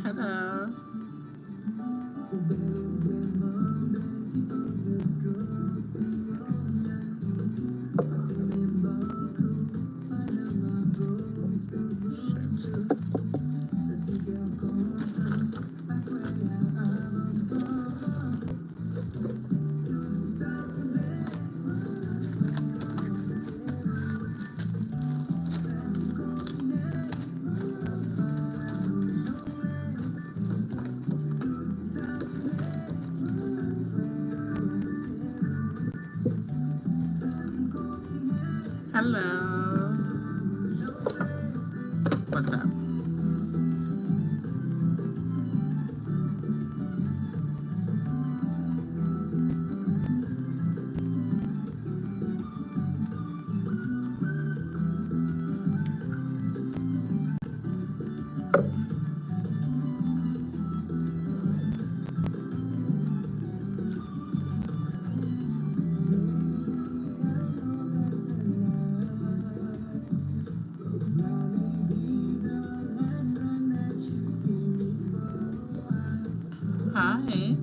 Hello. Hello. What's up? Hi.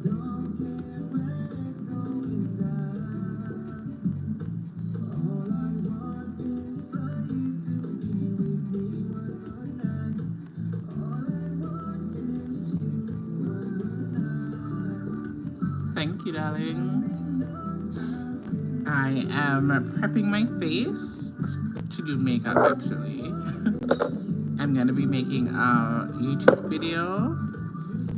Thank you, darling. I am prepping my face to do makeup actually. I'm gonna be making a YouTube video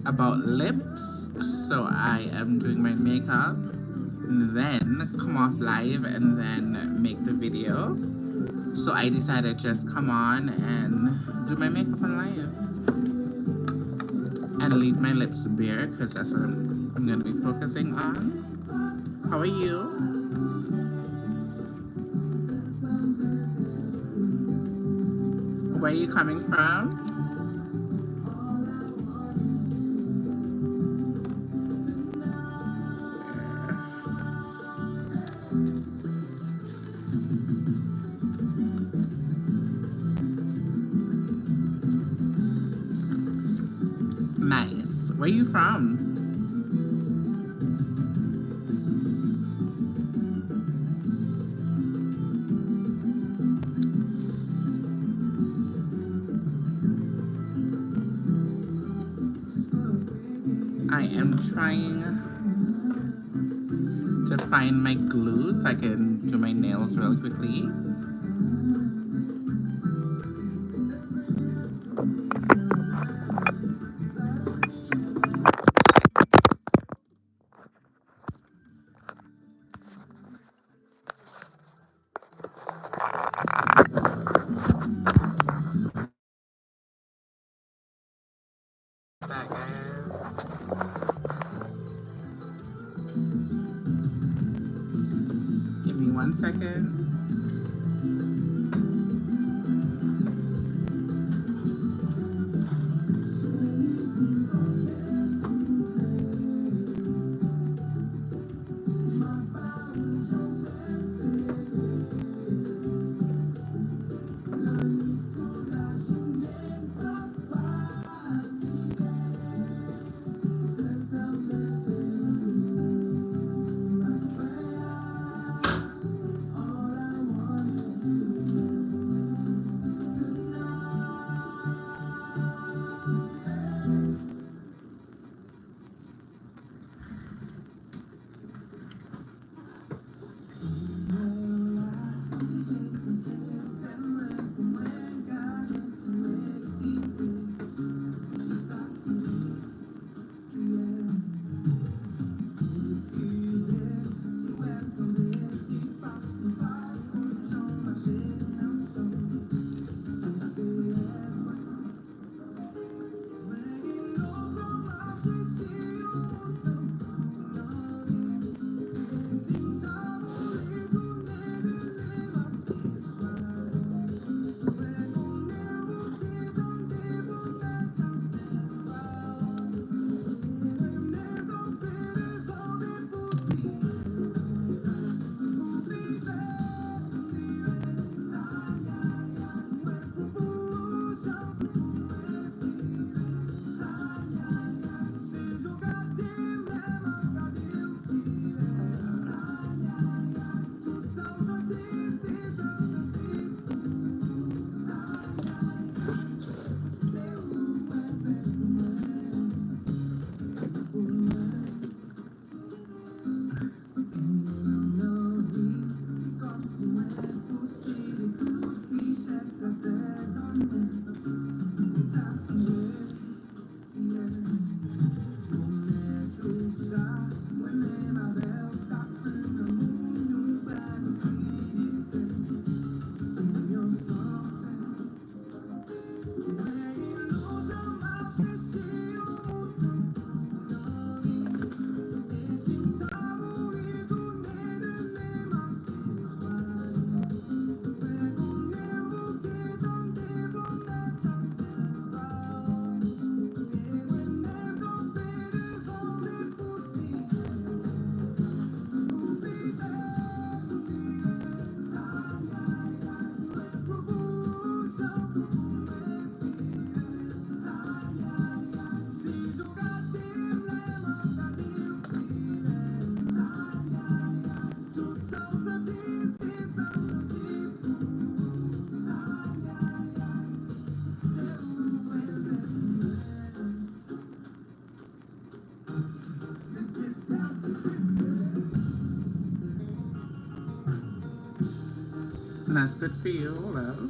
about lips. So I am doing my makeup and then come off live and then make the video. So I decided just come on and do my makeup on live and leave my lips bare because that's what I'm gonna be focusing on. How are you? Where are you coming from? Nice. Where are you from? I am trying to find my glue so I can do my nails really quickly. That guys. Give me 1 second. And that's good for you, love.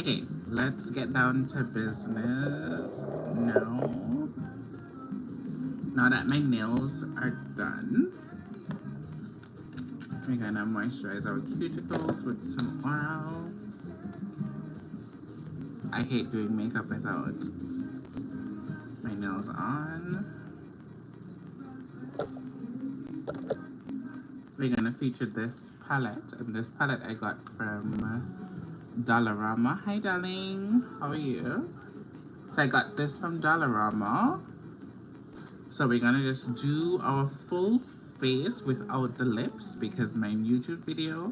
Okay, let's get down to business now. Now that my nails are done, we're gonna moisturize our cuticles with some oil. I hate doing makeup without my nails on. We're gonna feature this palette, and this palette I got from Dollarama. Hi darling, how are you? So I got this from Dollarama. So we're gonna just do our full face without the lips because my YouTube video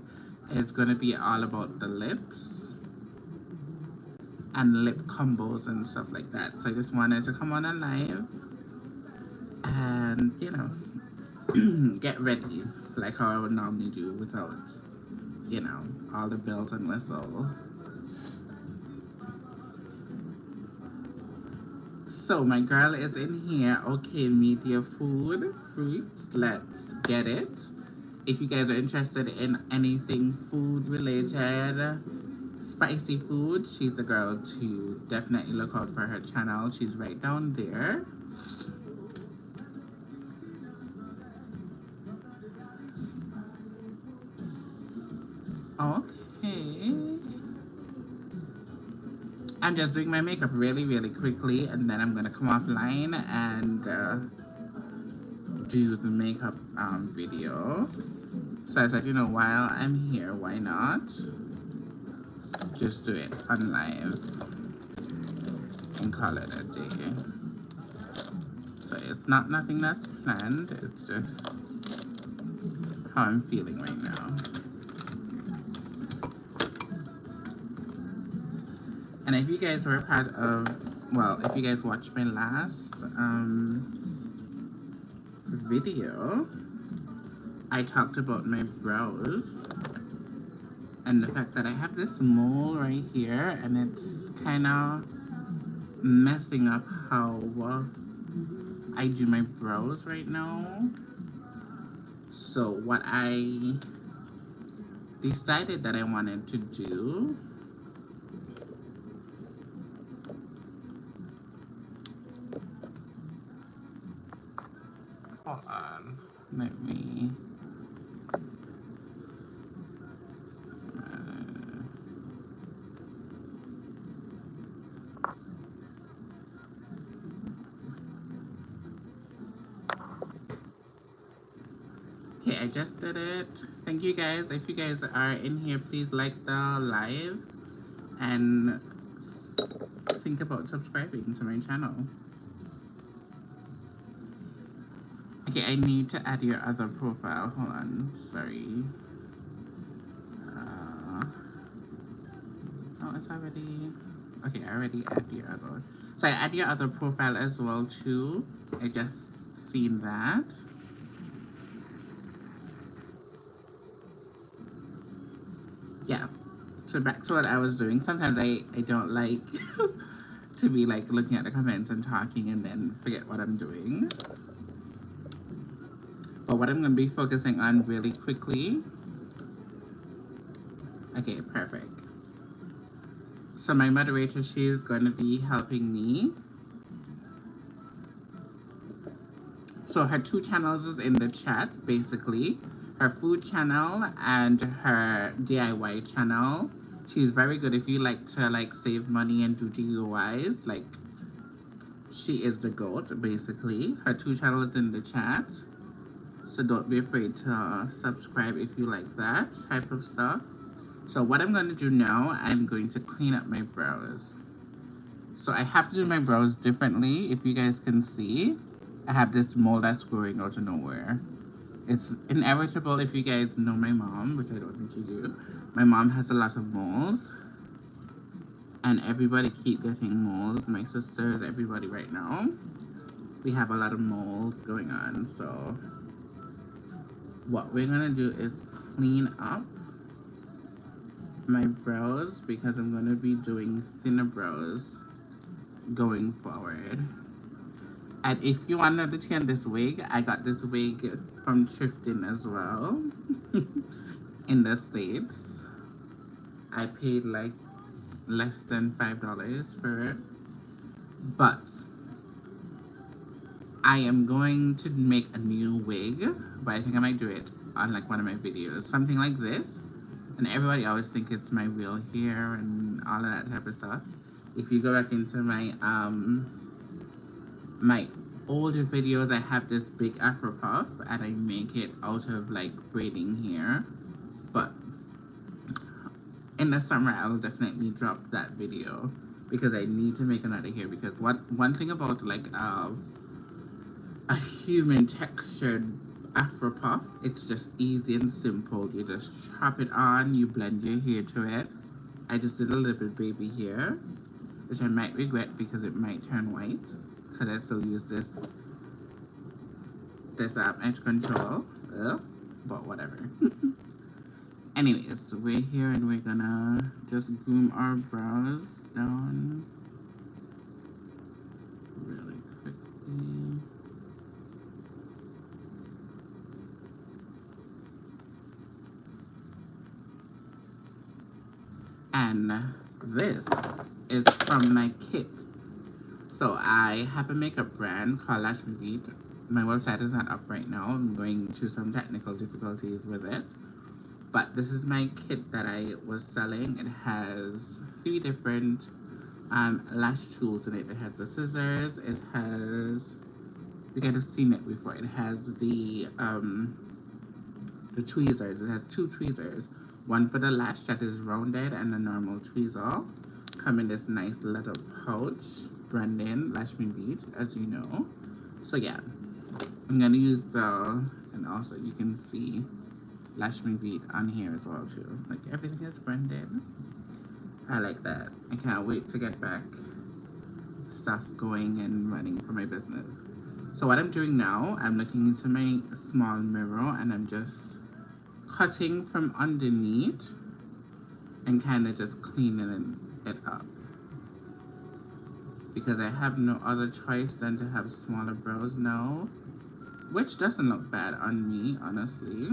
is gonna be all about the lips and lip combos and stuff like that. So I just wanted to come on a live and, you know, get ready like how I would normally do without, you know, all the bells and whistles. So my girl is in here. Okay, media, food, fruits, let's get it. If you guys are interested in anything food related, spicy food, she's the girl to definitely look out for her channel. She's right down there. Okay. I'm just doing my makeup really, really quickly, and then I'm gonna come offline and do the makeup video. So I said, you know, while I'm here, why not just do it on live and call it a day. So it's not nothing that's planned, it's just how I'm feeling right now. And if you guys were part of, well, if you guys watched my last video, I talked about my brows and the fact that I have this mole right here and it's kind of messing up how I do my brows right now. So what I decided that I wanted to do hold on, let me okay, I just did it. Thank you guys. If you guys are in here, please like the live and think about subscribing to my channel. Okay, I need to add your other profile. Hold on, sorry. Oh, it's already... Okay, I already added your other one. So I add your other profile as well too. I just seen that. Yeah, so back to what I was doing. Sometimes I don't like to be like looking at the comments and talking and then forget what I'm doing. But what I'm going to be focusing on really quickly. Okay, perfect. So my moderator, she's going to be helping me. So her two channels is in the chat, basically. Her food channel and her DIY channel. She's very good if you like to like save money and do DIYs. Like, she is the GOAT, basically. Her two channels in the chat. So don't be afraid to subscribe if you like that type of stuff. So what I'm going to do now, I'm going to clean up my brows. So I have to do my brows differently. If you guys can see, I have this mole that's growing out of nowhere. It's inevitable if you guys know my mom, which I don't think you do. My mom has a lot of moles. And everybody keep getting moles. My sisters, everybody right now. We have a lot of moles going on. So what we're going to do is clean up my brows because I'm going to be doing thinner brows going forward. And if you want to understand this wig, I got this wig from thrifting as well in the States. I paid like less than $5 for it. But I am going to make a new wig, but I think I might do it on like one of my videos, something like this. And everybody always thinks it's my real hair and all of that type of stuff. If you go back into my older videos, I have this big afro puff and I make it out of like braiding hair. But in the summer, I will definitely drop that video because I need to make another hair. Because one thing about like a human textured afro puff, it's just easy and simple. You just chop it on, you blend your hair to it. I just did a little bit baby hair, which I might regret because it might turn white because I still use this edge control. But whatever. Anyways, we're here and we're gonna just groom our brows down really quickly. And this is from my kit. So I have a makeup brand called Lashmebeat. My website is not up right now. I'm going through some technical difficulties with it. But this is my kit that I was selling. It has 3 different lash tools in it. It has the scissors. It has, you guys have seen it before. It has the tweezers. It has 2 tweezers. One for the lash that is rounded and a normal tweezer. Come in this nice little pouch. Branded Lashmebeat, as you know. So yeah, I'm gonna use and also you can see Lashmebeat on here as well too. Like everything is branded. I like that. I can't wait to get back stuff going and running for my business. So what I'm doing now, I'm looking into my small mirror and I'm just cutting from underneath and kind of just cleaning it up. Because I have no other choice than to have smaller brows now. Which doesn't look bad on me, honestly.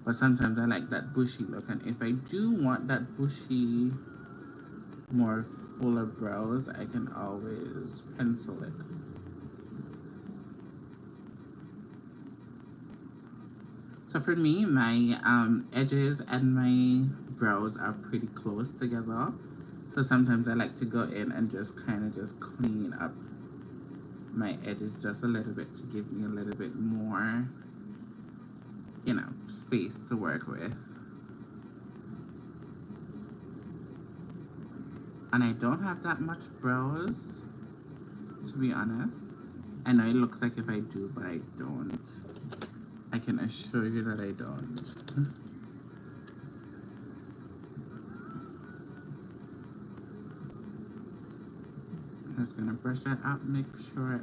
But sometimes I like that bushy look. And if I do want that bushy, more fuller brows, I can always pencil it. So for me, my edges and my brows are pretty close together. So sometimes I like to go in and just kind of just clean up my edges just a little bit to give me a little bit more, you know, space to work with. And I don't have that much brows, to be honest. I know it looks like if I do, but I don't. I can assure you that I don't. Just gonna brush that up, make sure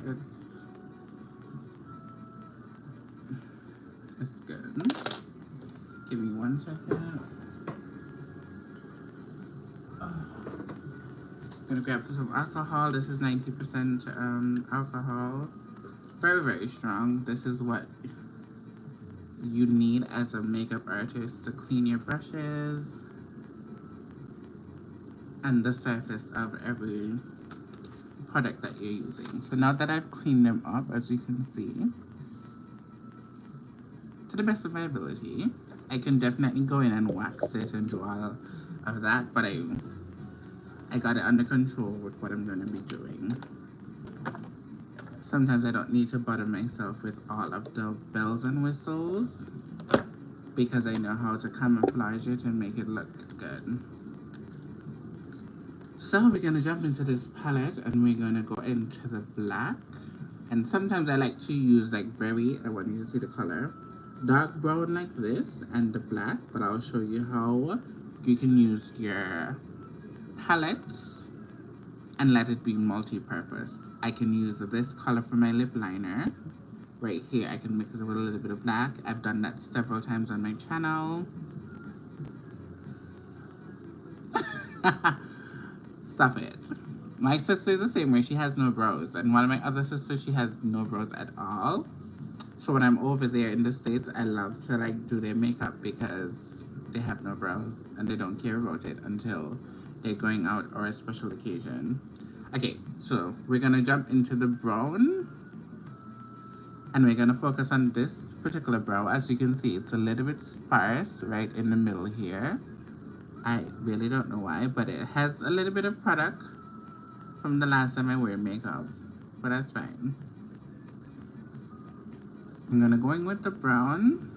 it's good. Give me 1 second. Gonna grab some alcohol. This is 90% alcohol. Very, very strong. This is what you need as a makeup artist to clean your brushes and the surface of every product that you're using. So now that I've cleaned them up, as you can see, to the best of my ability, I can definitely go in and wax it and do all of that, but I got it under control with what I'm going to be doing. Sometimes I don't need to bother myself with all of the bells and whistles because I know how to camouflage it and make it look good. So we're gonna jump into this palette and we're gonna go into the black. And sometimes I like to use like I want you to see the color, dark brown like this and the black, but I'll show you how you can use your palettes and let it be multi-purpose. I can use this color for my lip liner. Right here, I can mix it with a little bit of black. I've done that several times on my channel. Stop it. My sister is the same way. She has no brows. And one of my other sisters, she has no brows at all. So when I'm over there in the States, I love to like do their makeup because they have no brows and they don't care about it until they're going out or a special occasion. Okay, so we're gonna jump into the brown, and we're gonna focus on this particular brow. As you can see, it's a little bit sparse right in the middle here. I really don't know why, but it has a little bit of product from the last time I wear makeup, but that's fine. I'm gonna go in with the brown.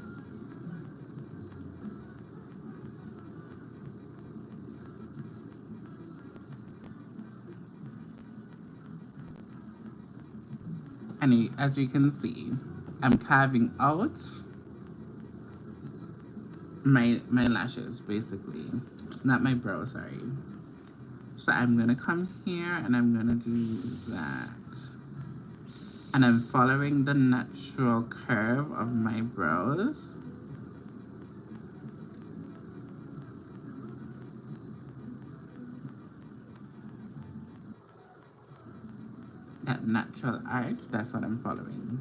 And as you can see, I'm carving out my lashes, basically. Not my brow, sorry. So I'm gonna come here and I'm gonna do that. And I'm following the natural curve of my brows. That natural arch, that's what I'm following.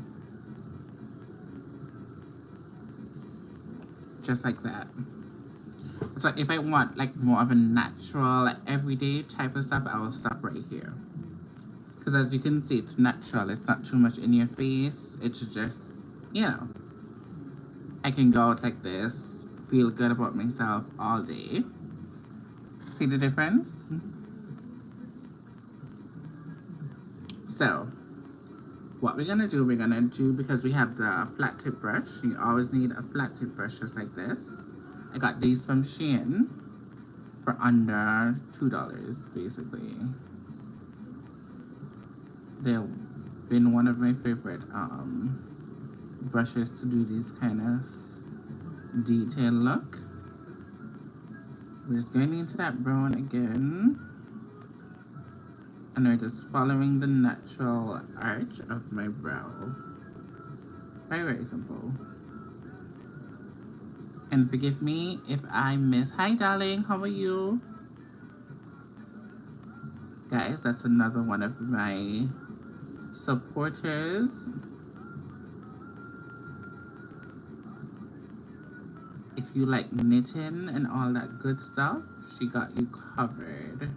Just like that. So if I want like more of a natural, everyday type of stuff, I will stop right here. Because as you can see, it's natural. It's not too much in your face. It's just, you know, I can go out like this, feel good about myself all day. See the difference? So, what we're gonna do, because we have the flat tip brush, you always need a flat tip brush just like this. I got these from Shein for under $2, basically. They've been one of my favorite brushes to do this kind of detail look. We're just going into that brown again. And we're just following the natural arch of my brow. Very, very simple. And forgive me if I miss. Hi, darling. How are you? Guys, that's another one of my supporters. If you like knitting and all that good stuff, she got you covered.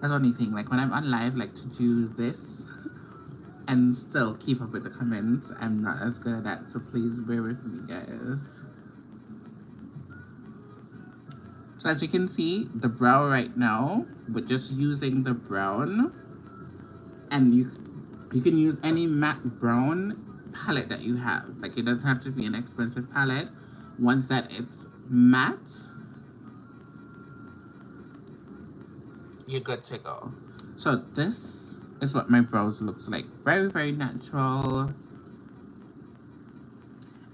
That's the only thing, like when I'm on live, like to do this and still keep up with the comments, I'm not as good at that, so please bear with me, guys. So as you can see, the brow right now, with just using the brown, and you can use any matte brown palette that you have. Like, it doesn't have to be an expensive palette. Once that it's matte, you're good to go. So this is what my brows looks like. Very, very natural.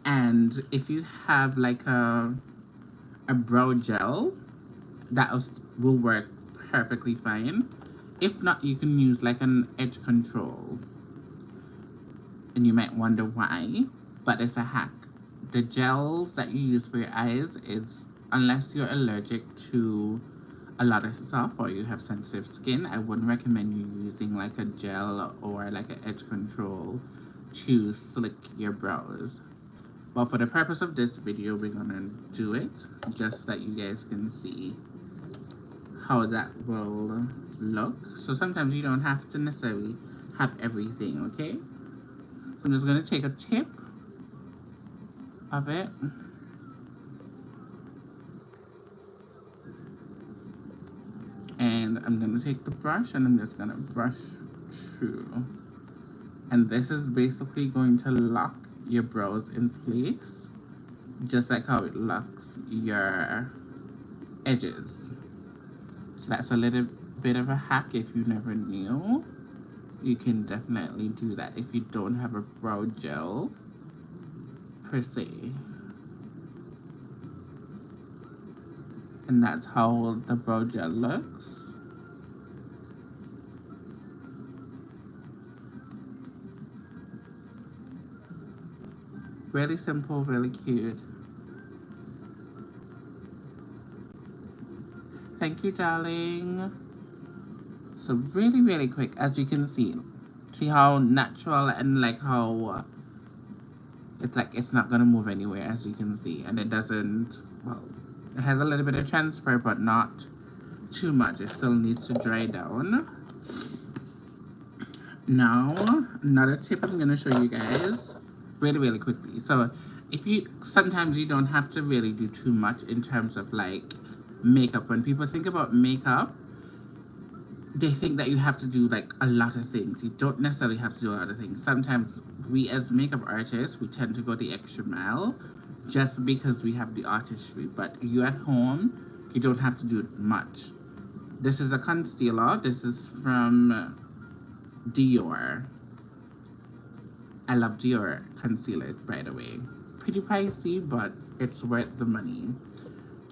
And if you have like a brow gel, that will work perfectly fine. If not, you can use like an edge control. And you might wonder why, but it's a hack. The gels that you use for your eyes is, unless you're allergic to a lot of stuff or you have sensitive skin, I wouldn't recommend you using like a gel or like an edge control to slick your brows. But for the purpose of this video, we're gonna do it just so that you guys can see how that will look. So sometimes you don't have to necessarily have everything, okay? So I'm just gonna take a tip of it. And I'm gonna take the brush and I'm just gonna brush through. And this is basically going to lock your brows in place, just like how it locks your edges. So that's a little bit of a hack if you never knew. You can definitely do that if you don't have a brow gel per se. And that's how the brow gel looks. Really simple, really cute. Thank you, darling. So really, really quick, as you can see. See how natural and like how it's like it's not gonna move anywhere, as you can see. And it doesn't, well, It has a little bit of transfer, but not too much. It still needs to dry down. Now, another tip I'm gonna show you guys really quickly. So if you, sometimes you don't have to really do too much in terms of like makeup. When people think about makeup, they think that you have to do like a lot of things. You don't necessarily have to do a lot of things. Sometimes we as makeup artists, we tend to go the extra mile just because we have the artistry. But you at home, you don't have to do much. This is a concealer. This is from Dior. I love Dior concealers, by the way. Pretty pricey, but it's worth the money.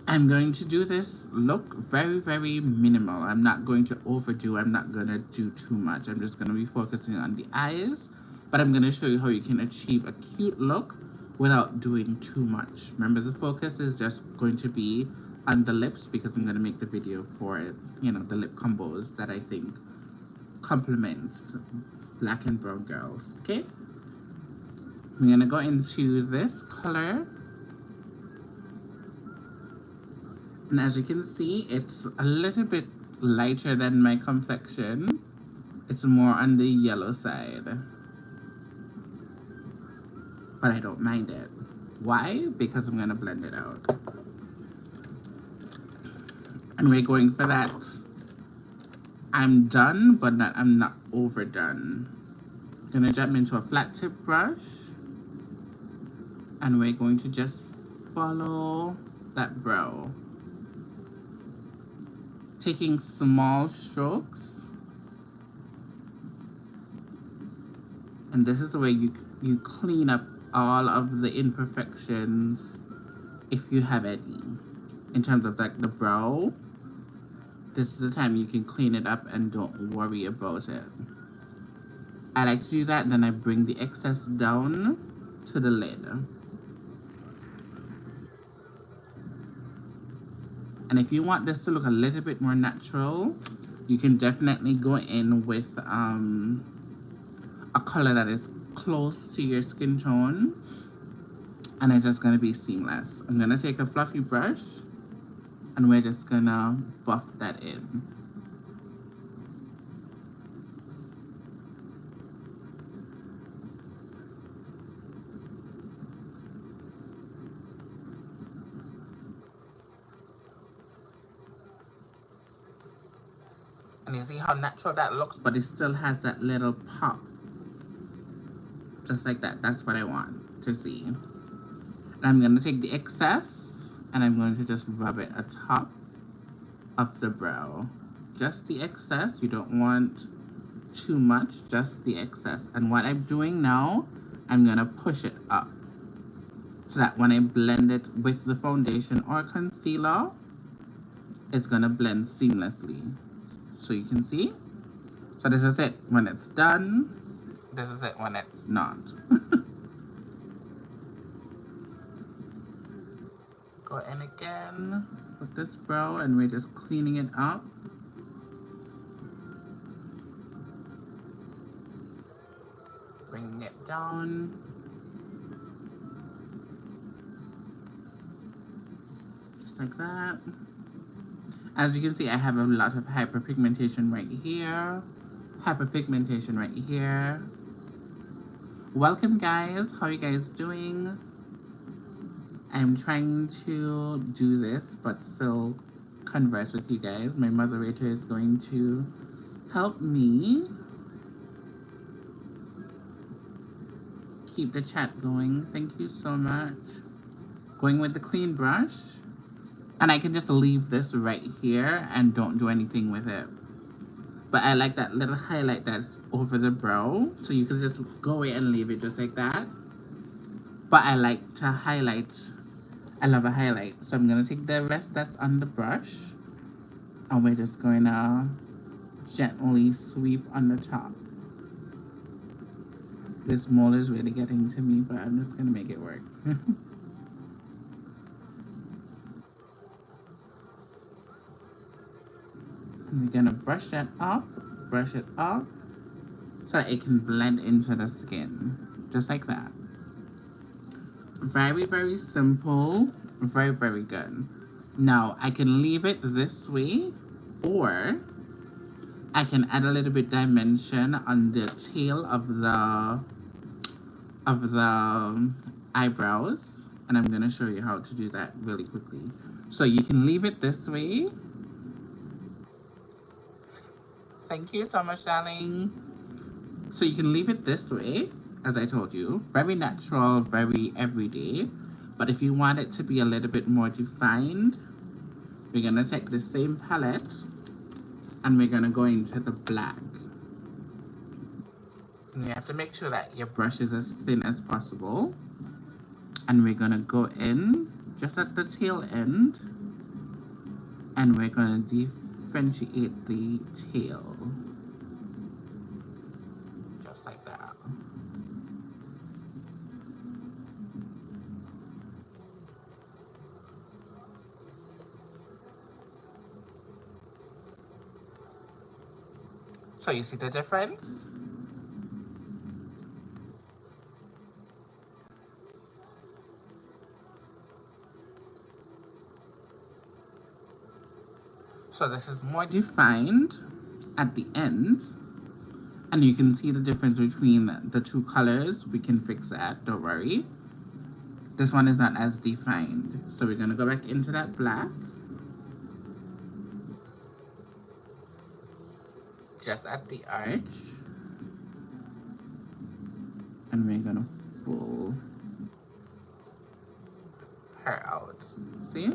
I'm going to do this look very minimal. I'm not going to overdo. I'm not going to do too much. I'm just going to be focusing on the eyes. But I'm going to show you how you can achieve a cute look without doing too much. Remember, the focus is just going to be on the lips because I'm going to make the video for, you know, the lip combos that I think complements black and brown girls. Okay? I'm going to go into this color. And as you can see, it's a little bit lighter than my complexion. It's more on the yellow side. But I don't mind it. Why? Because I'm going to blend it out. And we're going for that. I'm done, but I'm not overdone. I'm going to jump into a flat tip brush. And we're going to just follow that brow. Taking small strokes. And this is the way you clean up all of the imperfections, if you have any. In terms of like the brow, this is the time you can clean it up and don't worry about it. I like to do that, then I bring the excess down to the lid. And if you want this to look a little bit more natural, you can definitely go in with a color that is close to your skin tone. And it's just gonna be seamless. I'm gonna take a fluffy brush and we're just gonna buff that in. And you see how natural that looks, but it still has that little pop. Just like that. That's what I want to see. And I'm going to take the excess and I'm going to just rub it atop of the brow. Just the excess. You don't want too much, just the excess. And what I'm doing now, I'm going to push it up so that when I blend it with the foundation or concealer, it's going to blend seamlessly. So you can see. So this is it when it's done. This is it when it's not. Go in again with this brow and we're just cleaning it up. Bringing it down. Just like that. As you can see, I have a lot of hyperpigmentation right here. Hyperpigmentation right here. Welcome guys, how are you guys doing? I'm trying to do this, but still converse with you guys. My moderator is going to help me keep the chat going. Thank you so much. Going with the clean brush. And I can just leave this right here and don't do anything with it. But I like that little highlight that's over the brow. So you can just go away and leave it just like that. But I like to highlight. I love a highlight. So I'm going to take the rest that's on the brush. And we're just going to gently sweep on the top. This mole is really getting to me, but I'm just going to make it work. And we're gonna brush that up, brush it up, so that it can blend into the skin, just like that. Very, very simple, very, very good. Now I can leave it this way, or I can add a little bit dimension on the tail of the eyebrows, and I'm gonna show you how to do that really quickly. So you can leave it this way. Thank you so much, darling. So you can leave it this way, as I told you. Very natural, very everyday. But if you want it to be a little bit more defined, we're gonna take the same palette and we're gonna go into the black. And you have to make sure that your brush is as thin as possible. And we're gonna go in just at the tail end, and we're gonna differentiate the tail. Just like that. So you see the difference? So this is more defined at the end, and you can see the difference between the two colors. We can fix that, don't worry. This one is not as defined. So we're gonna go back into that black. Just at the arch. And we're gonna pull her out. See?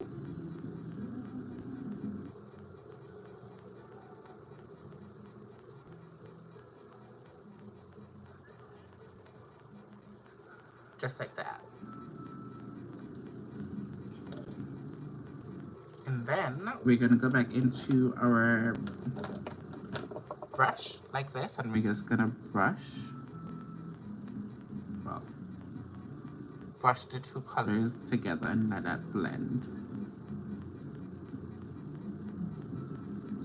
Just like that. And then we're gonna go back into our brush like this, and we're just gonna brush the two colors together and let that blend.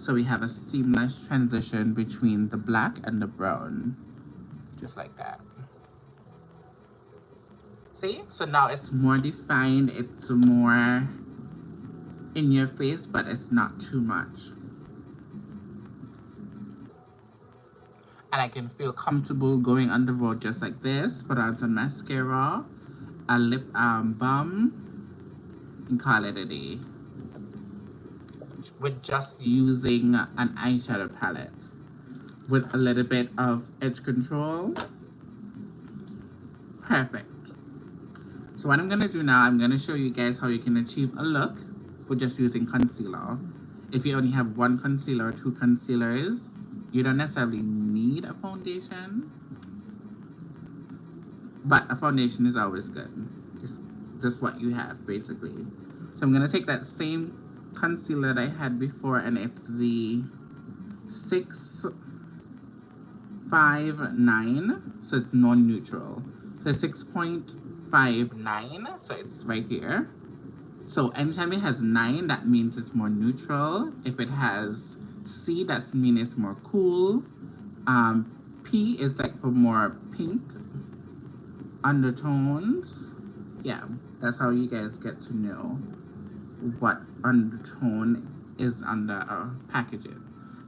So we have a seamless transition between the black and the brown. Just like that. See? So now it's more defined, it's more in your face, but it's not too much. And I can feel comfortable going on the road just like this. Put on some mascara, a lip balm, and call it a day. With just using an eyeshadow palette with a little bit of edge control. Perfect. So what I'm gonna do now, I'm gonna show you guys how you can achieve a look with just using concealer. If you only have one concealer or two concealers, you don't necessarily need a foundation, but a foundation is always good. It's just what you have, basically. So I'm gonna take that same concealer that I had before, and it's the 659, so it's non-neutral. So 6.59, so it's right here. So anytime it has 9, that means it's more neutral. If it has C, that means it's more cool. P is like for more pink undertones. Yeah, that's how you guys get to know what undertone is on the packaging.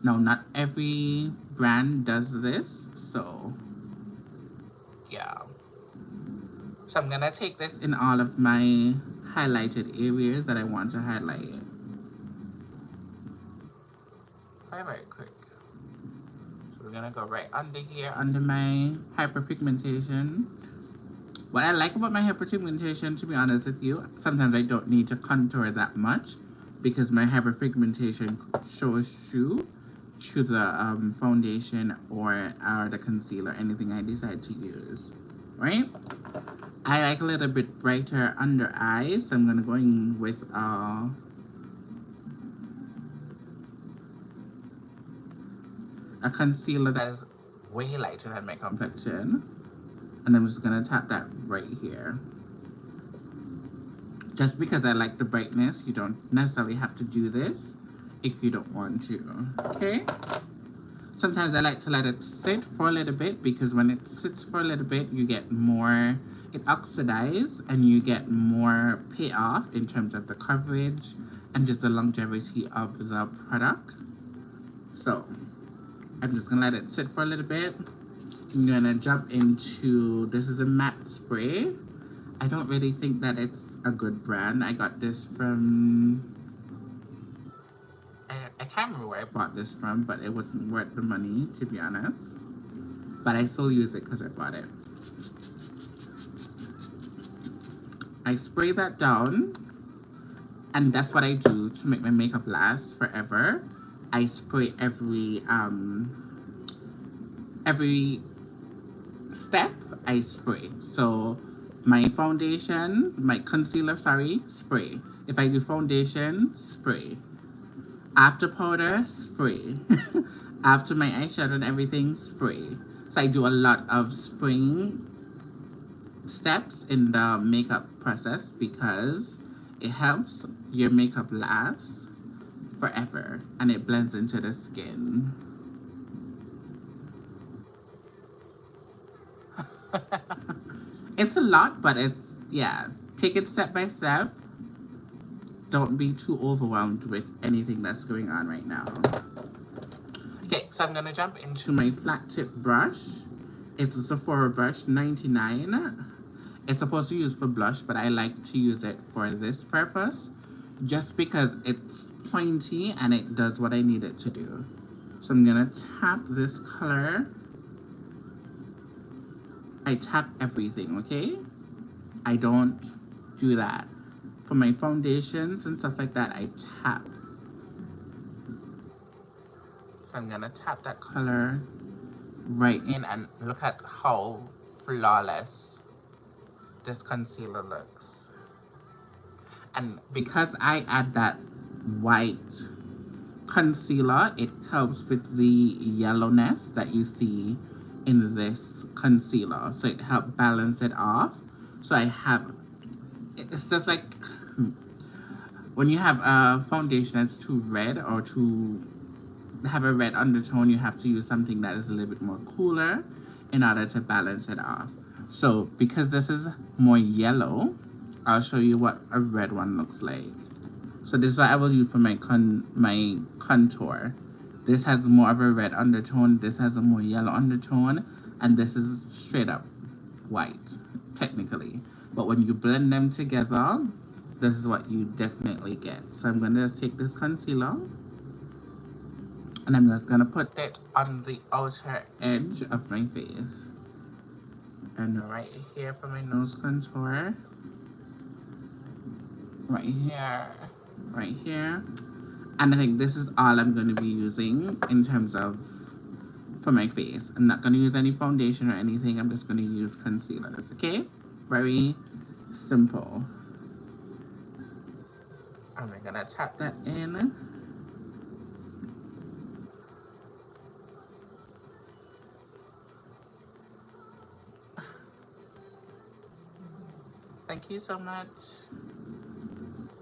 Now, not every brand does this, so yeah. So I'm gonna take this in all of my highlighted areas that I want to highlight. Very quick. So we're gonna go right under here, under my hyperpigmentation. What I like about my hyperpigmentation, to be honest with you, sometimes I don't need to contour that much because my hyperpigmentation shows through the foundation or the concealer, anything I decide to use, right? I like a little bit brighter under eyes, so I'm gonna go in with a concealer that is way lighter than my complexion. And I'm just gonna tap that right here. Just because I like the brightness, you don't necessarily have to do this if you don't want to, okay? Sometimes I like to let it sit for a little bit because when it sits for a little bit, you get more, it oxidizes and you get more payoff in terms of the coverage and just the longevity of the product. So I'm just gonna let it sit for a little bit. I'm gonna jump into, this is a matte spray. I don't really think that it's a good brand. I got this from, I can't remember where I bought this from, but it wasn't worth the money, to be honest. But I still use it because I bought it. I spray that down, and that's what I do to make my makeup last forever. I spray every step I spray. So my foundation, my concealer, sorry, spray. If I do foundation, spray. After powder, spray. After my eyeshadow and everything, spray. So I do a lot of spraying steps in the makeup process because it helps your makeup last forever and it blends into the skin. It's a lot, but it's, yeah, take it step by step. Don't be too overwhelmed with anything that's going on right now. Okay, so I'm gonna jump into my flat tip brush. It's a Sephora brush, $99. It's supposed to use for blush, but I like to use it for this purpose just because it's pointy and it does what I need it to do. So I'm gonna tap this color. I tap everything, okay? I don't do that. For my foundations and stuff like that, I tap. So I'm gonna tap that color right in and look at how flawless this concealer looks. And because I add that white concealer, it helps with the yellowness that you see in this concealer. So it helps balance it off. So I have, it's just like when you have a foundation that's too red or too have a red undertone, you have to use something that is a little bit more cooler in order to balance it off. So because this is more yellow, I'll show you what a red one looks like. So this is what I will use for my contour. This has more of a red undertone, this has a more yellow undertone, and this is straight up white, technically. But when you blend them together, this is what you definitely get. So I'm gonna just take this concealer and I'm just gonna put it on the outer edge of my face. And right here for my nose contour. Right here, right here. And I think this is all I'm gonna be using in terms of for my face. I'm not gonna use any foundation or anything, I'm just gonna use concealers, okay? Very simple. I'm gonna tap that in. Thank you so much,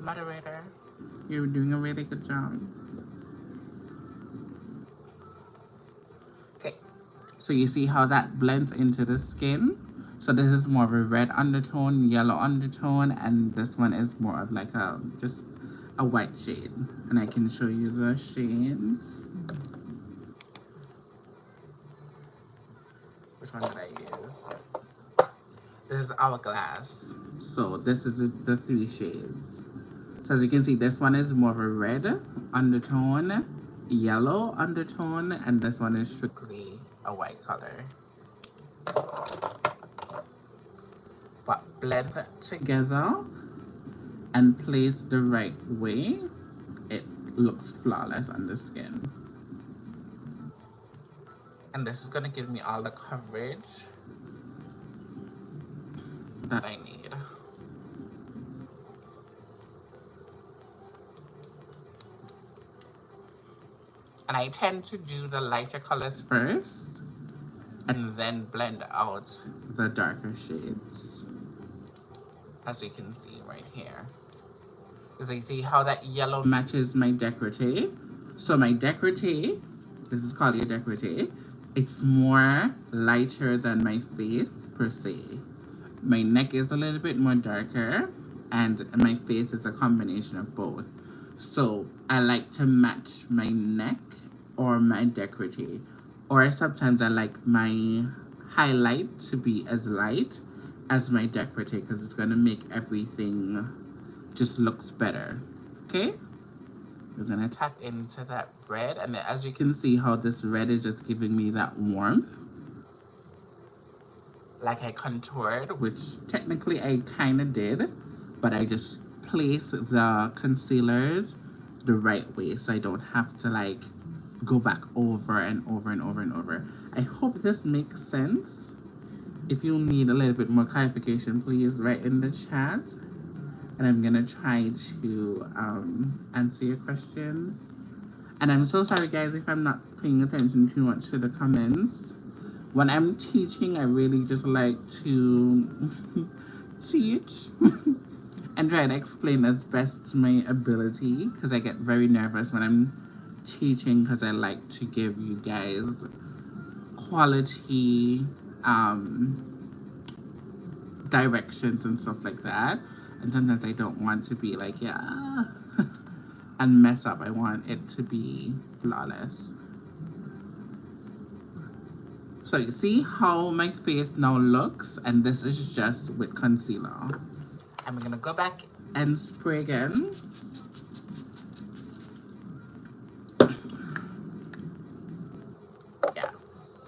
moderator. You're doing a really good job. Okay, so you see how that blends into the skin? So this is more of a red undertone, yellow undertone, and this one is more of like a, just a white shade. And I can show you the shades. Which one did I use? This is Hourglass. So this is the 3 shades. So as you can see, this one is more of a red undertone, yellow undertone, and this one is strictly a white color. But blend together and place the right way, it looks flawless on the skin. And this is gonna give me all the coverage that I need. And I tend to do the lighter colors first and then blend out the darker shades. As you can see right here. Because you see how that yellow matches my décolleté. So my décolleté, this is called your décolleté, it's more lighter than my face per se. My neck is a little bit more darker and my face is a combination of both. So I like to match my neck or my décolleté. Or sometimes I like my highlight to be as light as my décolleté because it's going to make everything just looks better. Okay? We're going to tap into that red. And as you can see how this red is just giving me that warmth. Like I contoured, which technically I kind of did. But I just place the concealers the right way so I don't have to like go back over and over and over and over. I hope this makes sense. If you need a little bit more clarification, please write in the chat. And I'm gonna try to answer your questions. And I'm so sorry guys if I'm not paying attention too much to the comments. When I'm teaching, I really just like to teach and try to explain as best to my ability because I get very nervous when I'm teaching because I like to give you guys quality directions and stuff like that. And sometimes I don't want to be like, yeah, and mess up. I want it to be flawless. So you see how my face now looks, and this is just with concealer. I'm gonna go back and spray again. Yeah,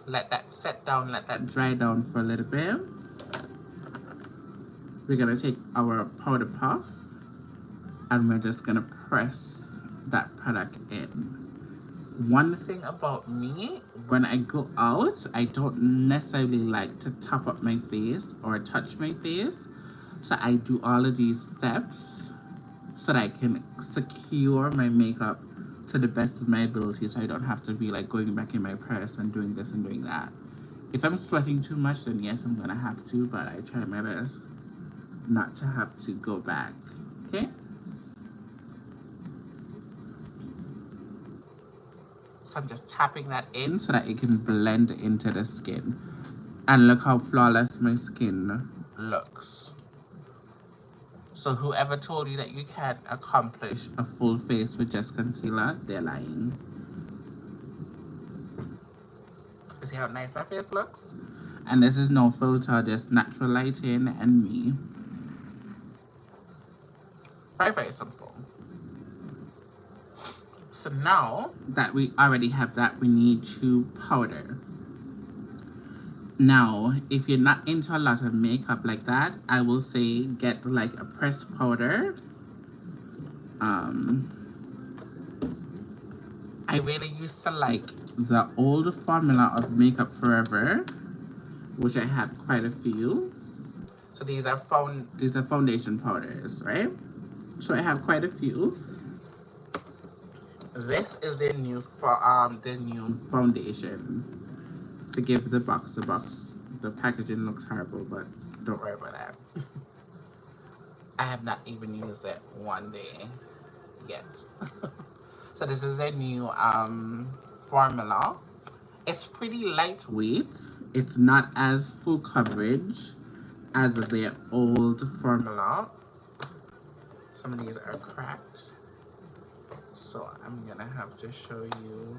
let that set down, let that dry down for a little bit. We're gonna take our powder puff and we're just gonna press that product in. One thing about me, when I go out, I don't necessarily like to top up my face or touch my face. So I do all of these steps so that I can secure my makeup to the best of my ability so I don't have to be like going back in my purse and doing this and doing that. If I'm sweating too much, then yes, I'm gonna have to, but I try my best not to have to go back, okay? So I'm just tapping that in so that it can blend into the skin. And look how flawless my skin looks. So whoever told you that you can't accomplish a full face with just concealer, they're lying. See how nice my face looks? And this is no filter, just natural lighting and me. Very, very simple. So now that we already have that, we need to powder. Now, if you're not into a lot of makeup like that, I will say get like a pressed powder. I really used to like the old formula of Makeup Forever, which I have quite a few. So these are foundation powders, right? So I have quite a few. This is the new foundation. To give the box. The packaging looks horrible, but don't worry about that. I have not even used it one day yet. So this is a new formula. It's pretty lightweight. It's not as full coverage as the old formula. Some of these are cracked. So I'm gonna have to show you.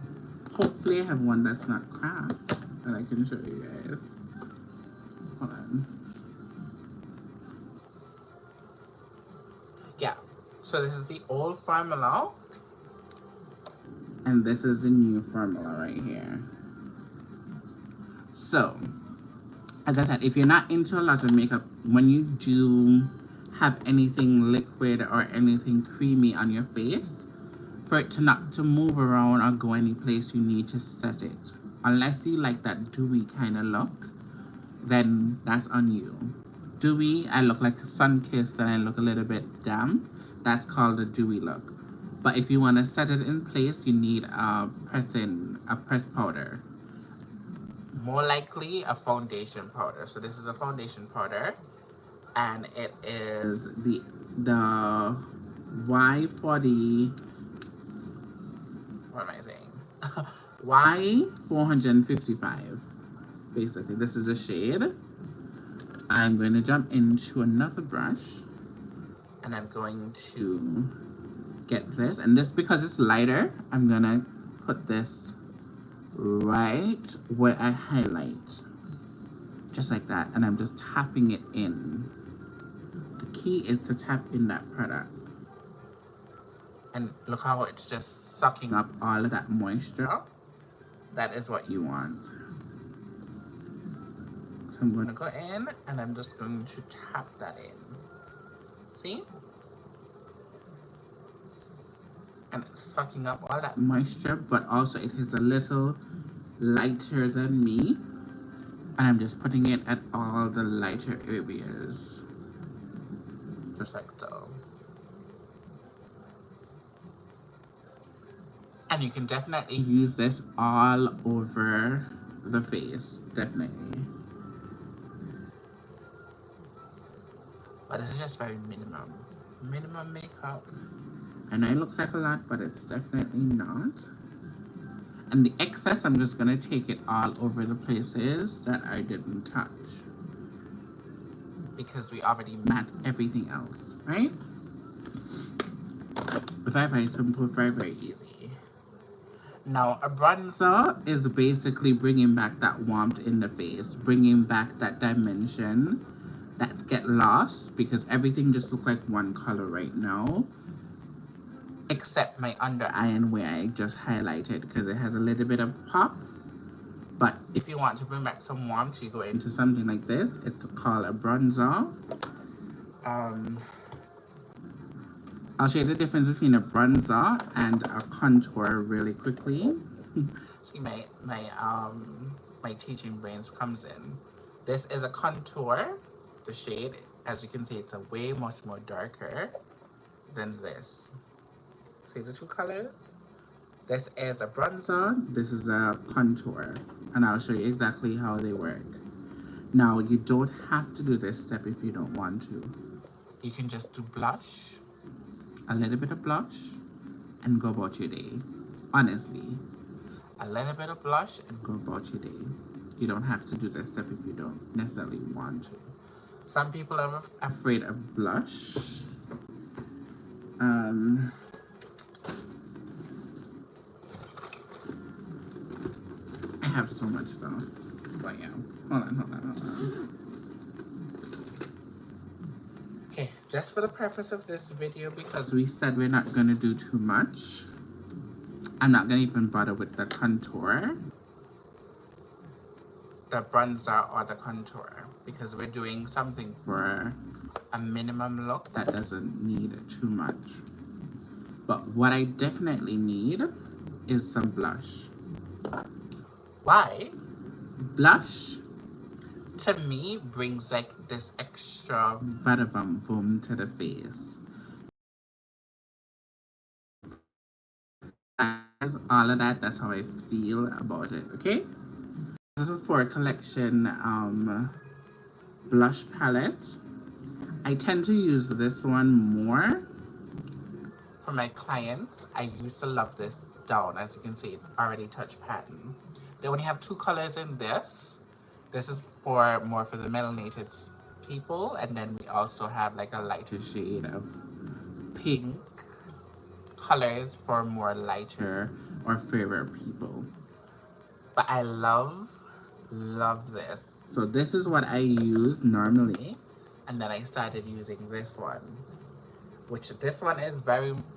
Hopefully I have one that's not cracked that I can show you guys. Hold on. Yeah, so this is the old formula. And this is the new formula right here. So, as I said, if you're not into a lot of makeup, when you do have anything liquid or anything creamy on your face, for it to not to move around or go any place, you need to set it. Unless you like that dewy kind of look, then that's on you. Dewy, I look like a sun-kissed and I look a little bit damp. That's called a dewy look. But if you want to set it in place, you need a pressed powder. More likely a foundation powder. So this is a foundation powder, and it is the Y40. What am I saying? Y455. Basically, this is a shade. I'm going to jump into another brush, and I'm going to get this, and this, because it's lighter, I'm gonna put this right where I highlight, just like that, and I'm just tapping it in. The key is to tap in that product, and look how it's just sucking up all of that moisture. That is what you want. So I'm going to go in and I'm just going to tap that in. See? And it's sucking up all that moisture, but also it is a little lighter than me. And I'm just putting it at all the lighter areas. Just like so. And you can definitely use this all over the face, definitely. But it's just very minimum makeup. I know it looks like a lot, but it's definitely not. And the excess, I'm just gonna take it all over the places that I didn't touch, because we already matte everything else, right? Very, very simple, very, very easy. Now, a bronzer is basically bringing back that warmth in the face, bringing back that dimension that get lost, because everything just looks like one color right now, except my under eye and where I just highlighted, because it has a little bit of pop. But if you want to bring back some warmth, you go into something like this. It's called a bronzer. I'll show you the difference between a bronzer and a contour really quickly. See, my teaching brains comes in. This is a contour. The shade, as you can see, it's a way much more darker than this. See the two colors? This is a bronzer, this is a contour, and I'll show you exactly how they work. Now, you don't have to do this step if you don't want to. You can just do blush, a little bit of blush, and go about your day. Honestly, a little bit of blush and go about your day. You don't have to do this step if you don't necessarily want to. Some people are afraid of blush. I have so much stuff. But yeah, hold on. Okay, just for the purpose of this video, because we said we're not gonna do too much, I'm not gonna even bother with the contour, the bronzer or the contour, because we're doing something for a minimum look that doesn't need too much. But what I definitely need is some blush. Why? Blush, to me, brings like this extra vadavum boom to the face. That's all of that, that's how I feel about it, okay? This is for a collection blush palette. I tend to use this one more for my clients. I used to love this down. As you can see, it's already touch pattern. They only have two colors in this. This is more for the melanated people, and then we also have like a lighter shade of pink colors for more lighter or fairer people. But I love this. So this is what I use normally, and then I started using this one, which this one is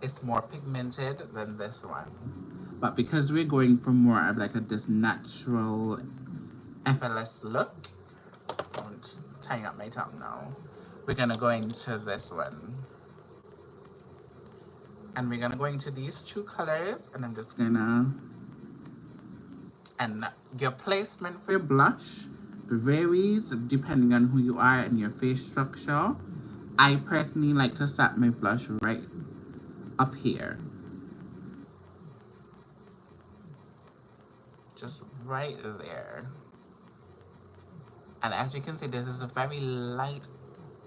it's more pigmented than this one. But because we're going for more of like this natural, effortless look, I'm just tying up my tongue now. We're gonna go into this one. And we're gonna go into these two colors, and I'm just gonna, and your placement for your blush varies depending on who you are and your face structure. I personally like to set my blush right up here. Just right there. And as you can see, this is a very light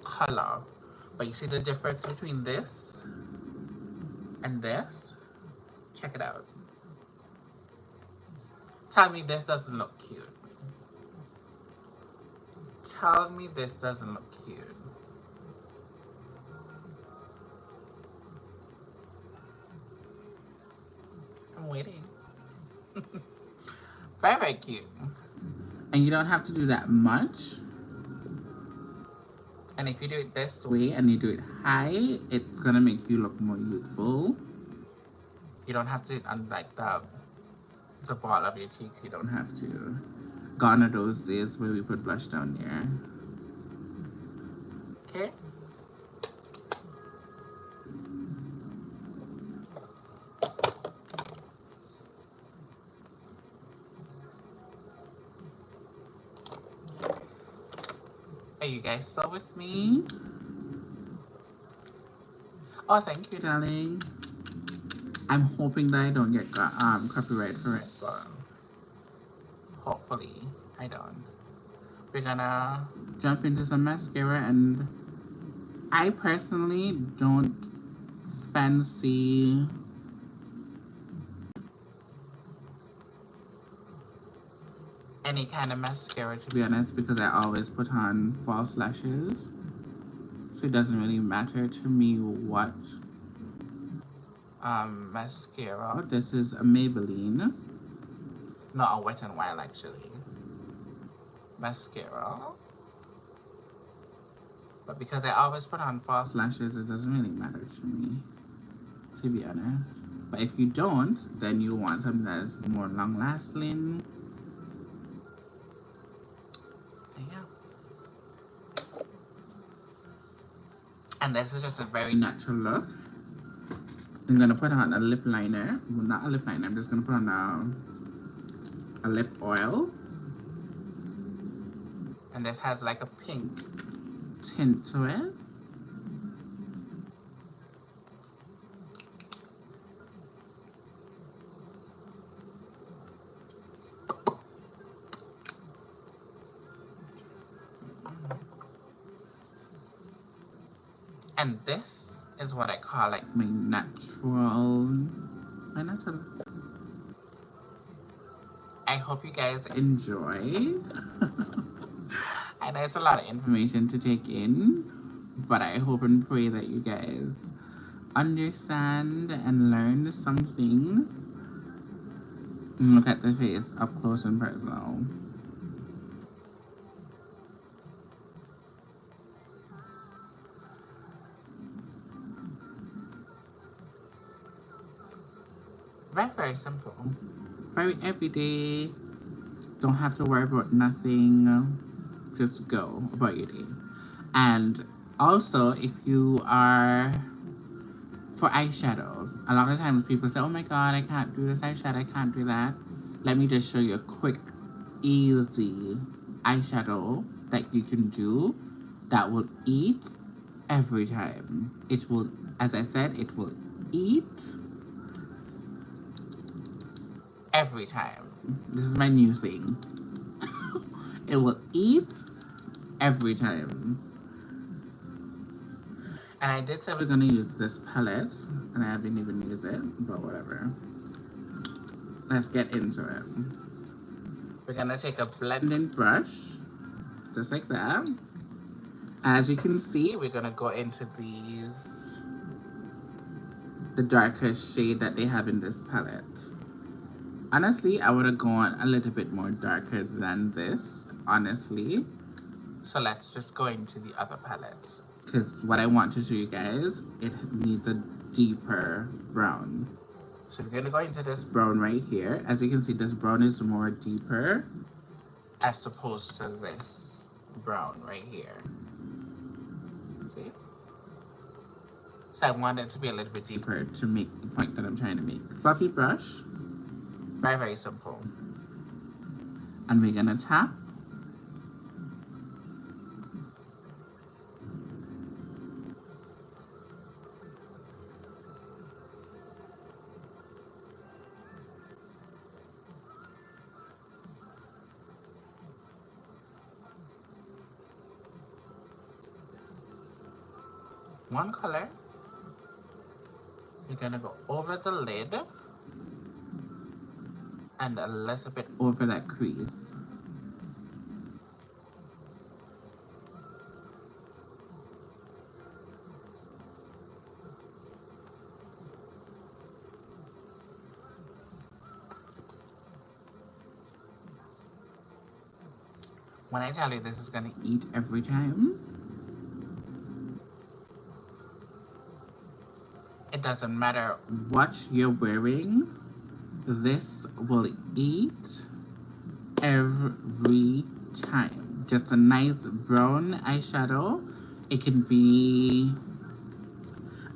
color. But you see the difference between this and this? Check it out. Tell me this doesn't look cute. Tell me this doesn't look cute. I'm waiting. Very, very cute. And you don't have to do that much. And if you do it this way and you do it high, it's gonna make you look more youthful. You don't have to do it on like the ball of your cheeks. You don't have to. Gone are those days where we put blush down there. Okay. Are you guys still with me? Oh, thank you, darling. I'm hoping that I don't get copyright for it, but hopefully I don't. We're gonna jump into some mascara, and I personally don't fancy any kind of mascara, to be honest, because I always put on false lashes. So it doesn't really matter to me what mascara. This is a Maybelline, not a Wet n Wild actually, mascara. But because I always put on false lashes, it doesn't really matter to me, to be honest. But if you don't, then you want something that's more long lasting. Yeah. And this is just a very natural look. I'm gonna put on a lip liner. Well, not a lip liner, I'm just gonna put on a lip oil. And this has like a pink tint to it. And this is what I call like my natural. I hope you guys enjoy. I know it's a lot of information to take in, but I hope and pray that you guys understand and learn something. And look at the face up close and personal. Very, very simple. Very everyday. Don't have to worry about nothing. Just go about your day. And also, if you are for eyeshadow, a lot of times people say, oh my god, I can't do this eyeshadow, I can't do that. Let me just show you a quick, easy eyeshadow that you can do that will eat every time. It will, as I said, it will eat every time. This is my new thing. It will eat every time. And I did say we're gonna use this palette, and I haven't even used it, but whatever. Let's get into it. We're gonna take a blending brush, just like that. As you can see, we're gonna go into the darker shade that they have in this palette. Honestly, I would have gone a little bit more darker than this, honestly. So let's just go into the other palette. Because what I want to show you guys, it needs a deeper brown. So we're gonna go into this brown right here. As you can see, this brown is more deeper as opposed to this brown right here. See? So I want it to be a little bit deeper to make the point that I'm trying to make. Fluffy brush. Very, very simple. And we're gonna tap. One color. We're gonna go over the lid and a little bit over that crease. When I tell you this is gonna eat every time, it doesn't matter what you're wearing, this will eat every time. Just a nice brown eyeshadow. It can be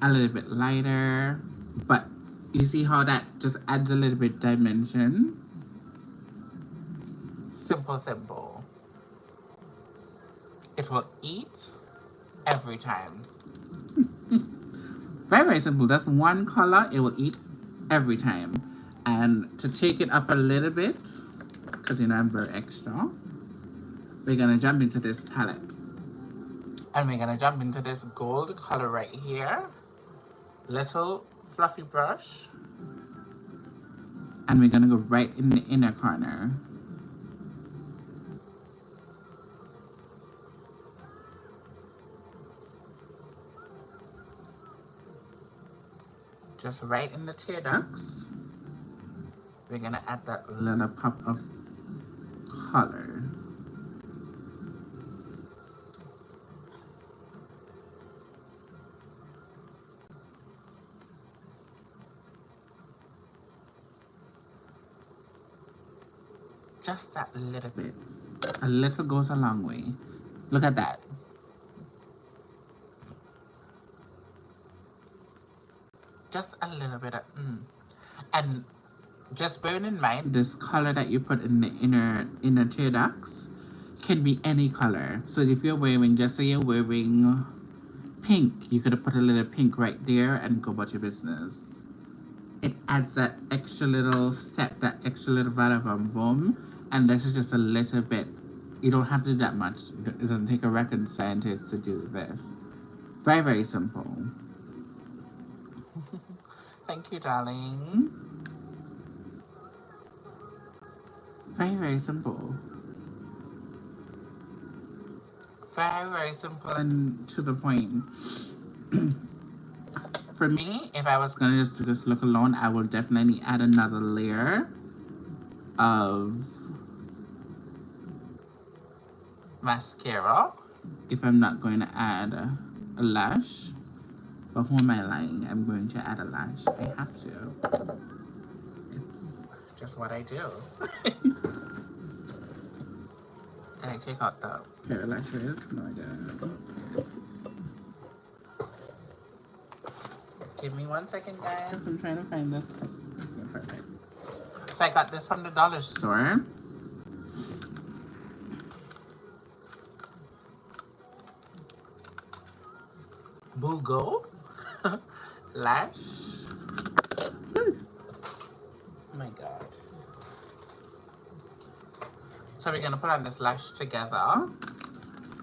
a little bit lighter, but you see how that just adds a little bit dimension. Simple. It will eat every time. Very simple. That's one color. It will eat every time. And to take it up a little bit, because you know I'm very extra, we're gonna jump into this palette. And we're gonna jump into this gold color right here. Little fluffy brush. And we're gonna go right in the inner corner. Just right in the tear ducts. We're gonna add that little pop of color. Just that little bit. A little goes a long way. Look at that. Just a little bit of and just bearing in mind this color that you put in the inner tear ducts can be any color. So if you're wearing, just say you're wearing pink, you could have put a little pink right there and go about your business. It adds that extra little step, that extra little boom, and this is just a little bit. You don't have to do that much. It doesn't take a rocket scientist to do this. Very simple. Thank you, darling. Very simple. Very simple and to the point. For me, if I was gonna just do this look alone, I will definitely add another layer of mascara if I'm not going to add a lash. But who am I lying? I'm going to add a lash. I have to. It's just what I do. Did I take out the pair of lashes? No, I didn't. Give me 1 second, guys. I'm trying to find this. Okay, perfect. So I got this from the dollar store. Bugo Lash. Oh my god. So we're gonna put on this lash together.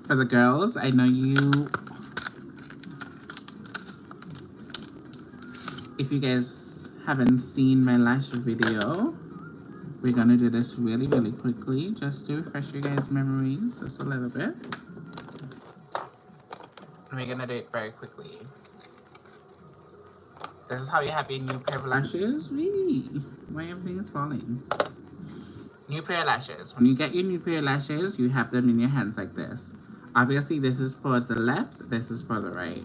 For the girls, I know you, if you guys haven't seen my lash video, we're gonna do this really quickly just to refresh you guys' memories just a little bit. We're gonna do it very quickly. This is how you have your new pair of lashes. Wee! Why everything is falling? New pair of lashes. When you get your new pair of lashes, you have them in your hands like this. Obviously, this is for the left, this is for the right.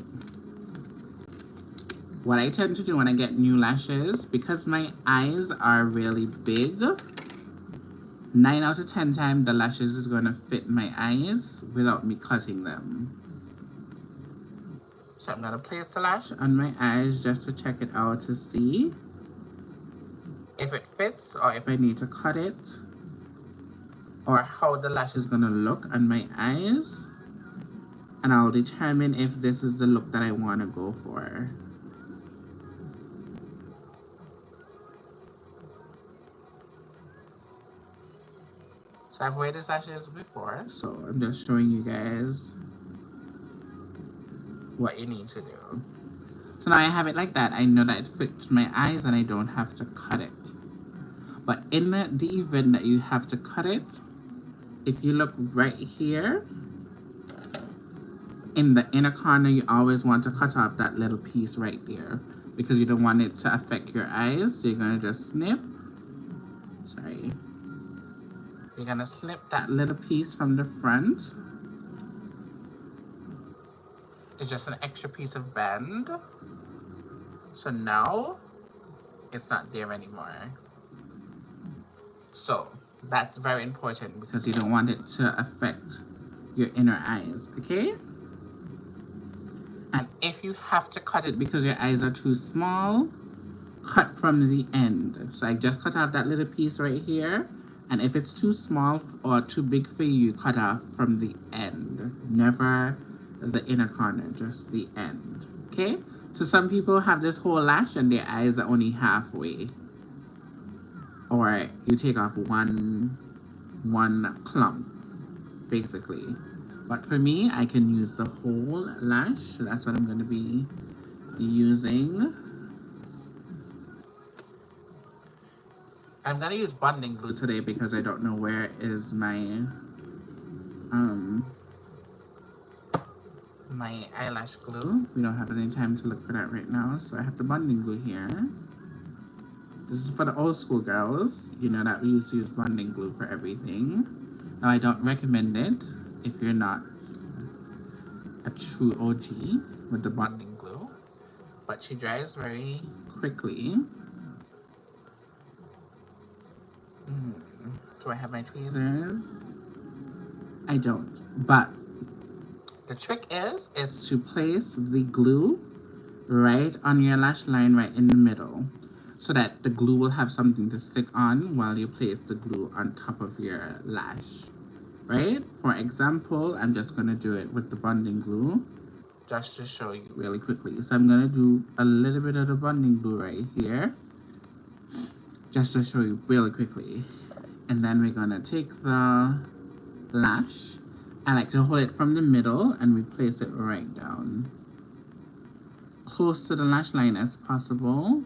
What I tend to do when I get new lashes, because my eyes are really big, 9 out of 10 times the lashes is going to fit my eyes without me cutting them. So I'm going to place the lash on my eyes just to check it out to see if it fits or if I need to cut it or how the lash is going to look on my eyes. And I'll determine if this is the look that I want to go for. So I've wear these lashes before, so I'm just showing you guys what you need to do. So now I have it like that. I know that it fits my eyes and I don't have to cut it. But in the event that you have to cut it, if you look right here, in the inner corner, you always want to cut off that little piece right there because you don't want it to affect your eyes. So you're gonna just snip. Sorry. You're gonna snip that little piece from the front. It's just an extra piece of band. So now it's not there anymore. So that's very important because you don't want it to affect your inner eyes, okay? And if you have to cut it because your eyes are too small, cut from the end. So I just cut off that little piece right here. And if it's too small or too big for you, cut off from the end. Never the inner corner, just the end. Okay? So some people have this whole lash and their eyes are only halfway. Or you take off one clump, basically. But for me, I can use the whole lash. So that's what I'm going to be using. I'm gonna use bonding glue today because I don't know where is my my eyelash glue. We don't have any time to look for that right now, so I have the bonding glue here. This is for the old school girls. You know that we used to use bonding glue for everything. Now I don't recommend it if you're not a true OG with the bonding glue, but she dries very quickly. Do I have my tweezers? I don't. But the trick is to place the glue right on your lash line right in the middle so that the glue will have something to stick on while you place the glue on top of your lash. Right? For example, I'm just going to do it with the bonding glue just to show you really quickly. So I'm going to do a little bit of the bonding glue right here just to show you really quickly. And then we're gonna take the lash. I like to hold it from the middle and we place it right down. Close to the lash line as possible.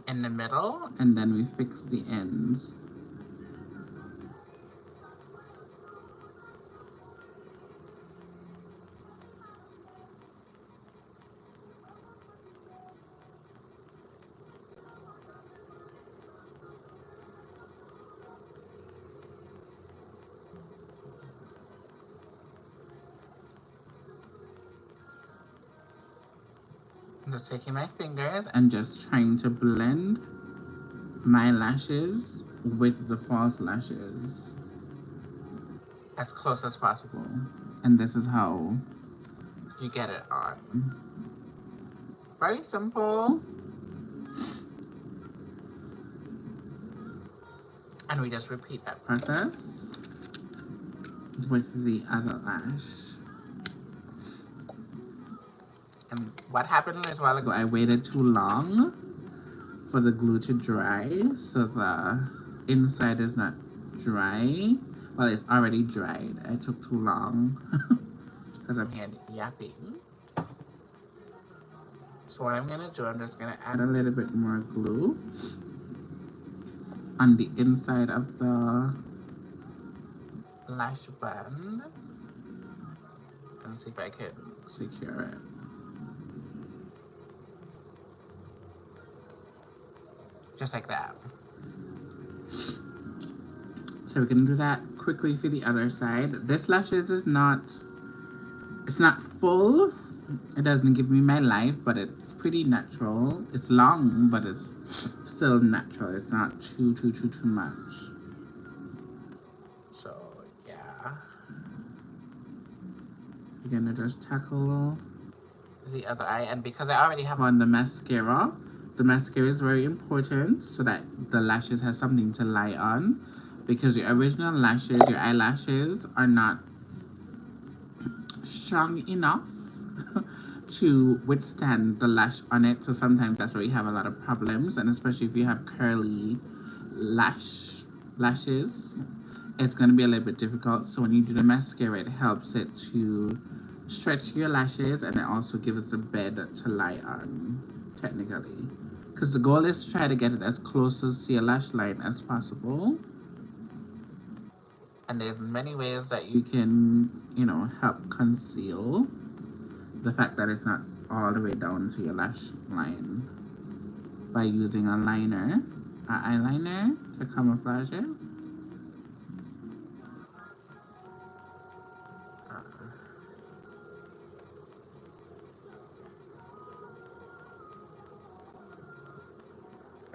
In the middle, and then we fix the ends. I'm just taking my fingers and just trying to blend my lashes with the false lashes as close as possible. And this is how you get it on. Very simple. And we just repeat that process with the other lash. And what happened is a while ago, I waited too long for the glue to dry, so the inside is not dry. Well, it's already dried. I took too long because I'm here yapping. So what I'm gonna do, I'm just gonna add a little bit more glue on the inside of the lash band and see if I can secure it. Just like that. So we're gonna do that quickly for the other side. This lashes is not, it's not full. It doesn't give me my life, but it's pretty natural. It's long, but it's still natural. It's not too much. So yeah. We're gonna just tackle the other eye, and because I already have on the mascara is very important so that the lashes have something to lie on, because your original lashes, your eyelashes, are not strong enough to withstand the lash on it. So sometimes that's where you have a lot of problems, and especially if you have curly lashes, it's going to be a little bit difficult. So when you do the mascara, it helps it to stretch your lashes, and it also gives the bed to lie on, technically. Because the goal is to try to get it as close to your lash line as possible. And there's many ways that you can, you know, help conceal the fact that it's not all the way down to your lash line by using a liner, an eyeliner to camouflage it.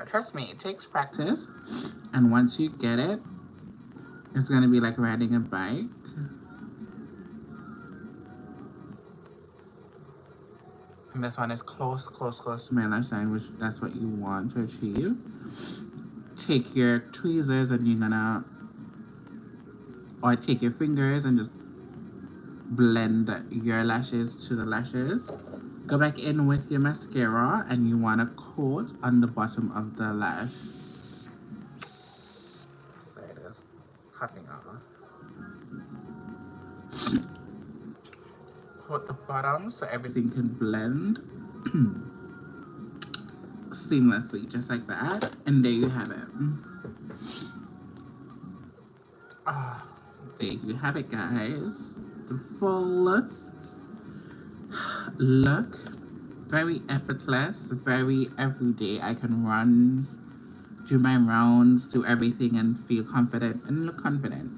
But trust me, it takes practice. And once you get it, it's gonna be like riding a bike. And this one is close to my lash line, which that's what you want to achieve. Take your tweezers and you're gonna, or take your fingers and just blend your lashes to the lashes. Go back in with your mascara and you want to coat on the bottom of the lash. So it is cutting off. Coat the bottom so everything can blend seamlessly, just like that. And there you have it. There you have it, guys. The full look. Very effortless, very everyday. I can run, do my rounds, do everything and feel confident and look confident.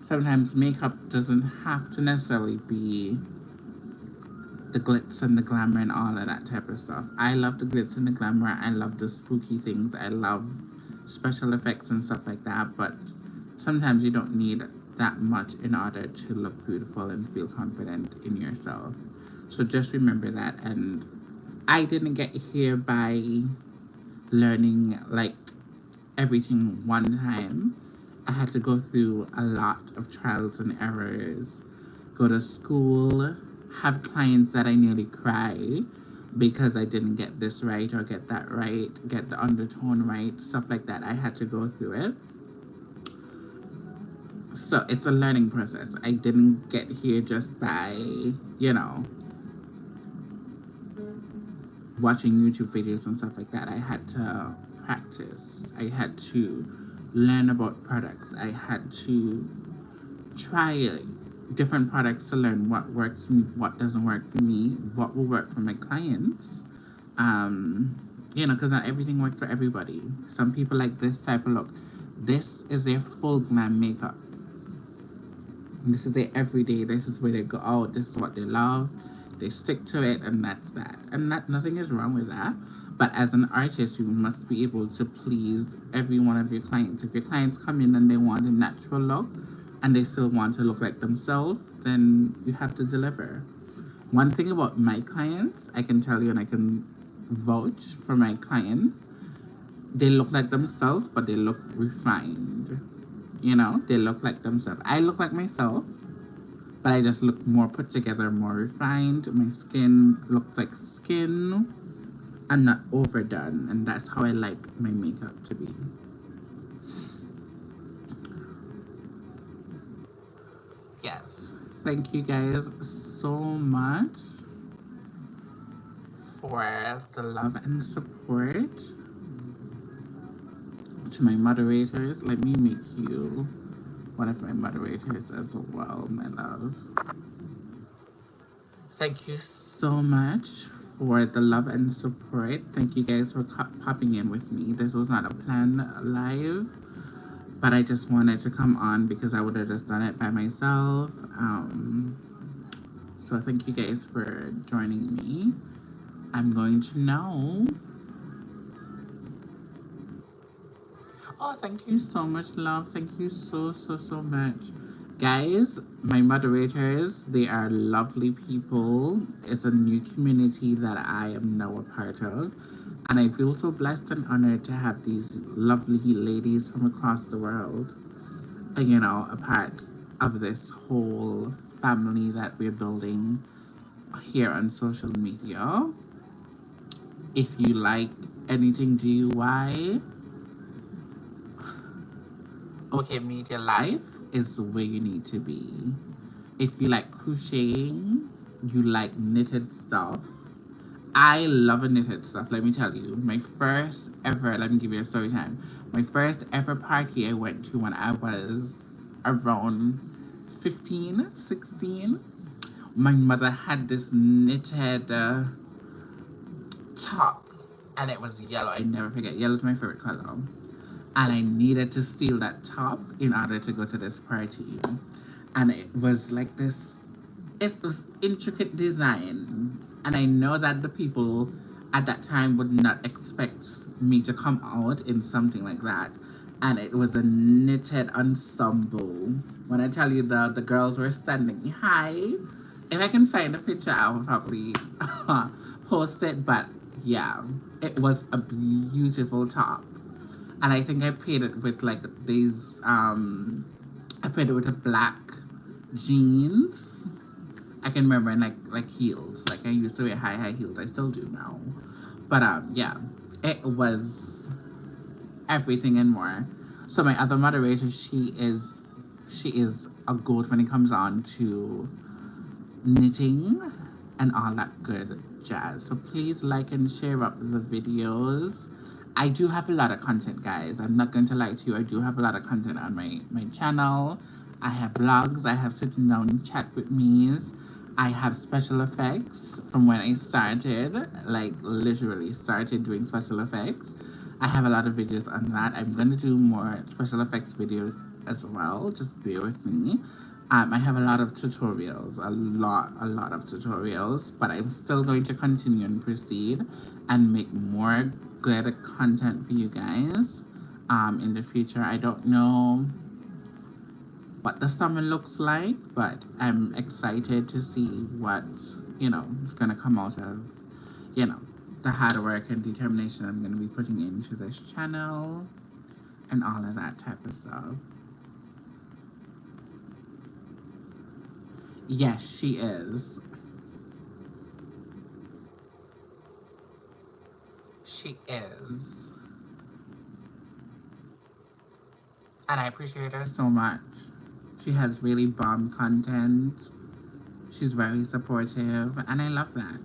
Sometimes makeup doesn't have to necessarily be the glitz and the glamour and all of that type of stuff. I love the glitz and the glamour. I love the spooky things. I love special effects and stuff like that. But sometimes you don't need that much in order to look beautiful and feel confident in yourself. So just remember that. And I didn't get here by learning like everything one time. I had to go through a lot of trials and errors, go to school, have clients that I nearly cry because I didn't get this right or get that right, get the undertone right, stuff like that. I had to go through it. So it's a learning process. I didn't get here just by, you know, watching YouTube videos and stuff like that. I had to practice. I had to learn about products. I had to try different products to learn what works for me, what doesn't work for me, what will work for my clients. You know, because not everything works for everybody. Some people like this type of look. This is their full glam makeup. This is their everyday. This is where they go out. This is what they love. They stick to it, and that's that. And nothing is wrong with that. But as an artist, you must be able to please every one of your clients. If your clients come in and they want a natural look, and they still want to look like themselves, then you have to deliver. One thing about my clients, I can tell you, and I can vouch for my clients, they look like themselves, but they look refined. You know, they look like themselves. I look like myself, but I just look more put together, more refined. My skin looks like skin. I'm not overdone, and that's how I like my makeup to be. Yes, thank you guys so much for the love and support. To my moderators, let me make you one of my moderators as well, my love. Thank you so much for the love and support. Thank you guys for popping in with me. This was not a planned live, but I just wanted to come on because I would have just done it by myself. So thank you guys for joining me. I'm going to know. Oh, thank you so much, love. Thank you so much. Guys, my moderators, they are lovely people. It's a new community that I am now a part of. And I feel so blessed and honored to have these lovely ladies from across the world, you know, a part of this whole family that we're building here on social media. If you like anything DIY, OK Media Life is where you need to be. If you like crocheting, you like knitted stuff. I love a knitted stuff, let me tell you. My first ever, let me give you a story time. My first ever party I went to when I was around 15, 16. My mother had this knitted top, and it was yellow. I never forget. Yellow is my favorite color. And I needed to steal that top in order to go to this party. And it was like this, it was intricate design. And I know that the people at that time would not expect me to come out in something like that. And it was a knitted ensemble. When I tell you the girls were standing high, if I can find a picture, I will probably post it. But yeah, it was a beautiful top. And I think I paired it with like these, I paired it with a black jeans. I can remember, and like heels. Like I used to wear high heels. I still do now. But yeah, it was everything and more. So my other moderator, she is a goat when it comes on to knitting and all that good jazz. So please like and share up the videos. I do have a lot of content, guys. I'm not going to lie to you. I do have a lot of content on my channel. I have vlogs. I have sitting down and chat with me's. I have special effects from when I started, like literally started doing special effects. I have a lot of videos on that. I'm going to do more special effects videos as well. Just bear with me. I have a lot of tutorials, a lot of tutorials, but I'm still going to continue and proceed and make more good content for you guys in the future. I don't know what the summer looks like, but I'm excited to see what, is going to come out of, the hard work and determination I'm going to be putting into this channel and all of that type of stuff. Yes, she is. She is. And I appreciate her so much. She has really bomb content. She's very supportive. And I love that,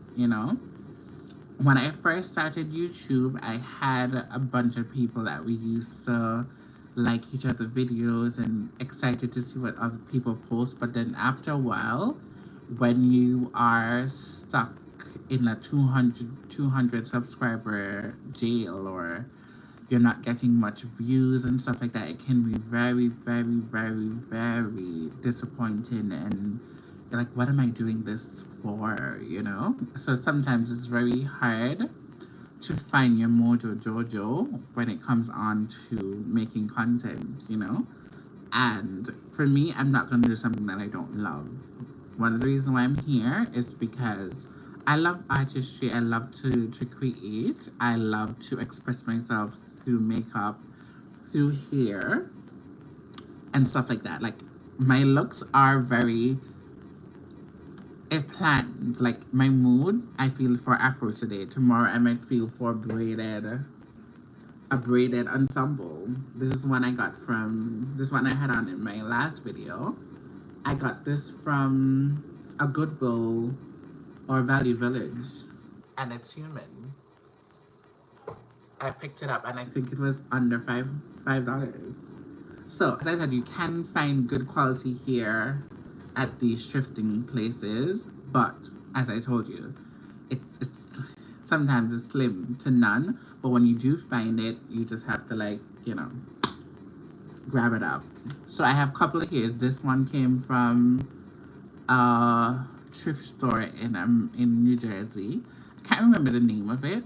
When I first started YouTube, I had a bunch of people that we used to like each other's videos and excited to see what other people post. But then after a while, when you are stuck in a 200 subscriber jail, or you're not getting much views and stuff like that, it can be very, very, very, very disappointing. And you're like, what am I doing this for, So sometimes it's very hard to find your mojo jojo when it comes on to making content, And for me, I'm not going to do something that I don't love. One of the reasons why I'm here is because I love artistry. I love to create. I love to express myself through makeup, through hair, and stuff like that. Like, my looks are very planned. Like, my mood, I feel for Afro today. Tomorrow, I might feel for a braided ensemble. This is one I got from, this one I had on in my last video. I got this from a Goodwill or Value Village, and it's human. I picked it up and I think it was under $5. So as I said, you can find good quality here at these thrifting places, but as I told you, it's sometimes it's slim to none. But when you do find it, you just have to grab it up. So I have a couple of here. This one came from a thrift store in New Jersey. I can't remember the name of it,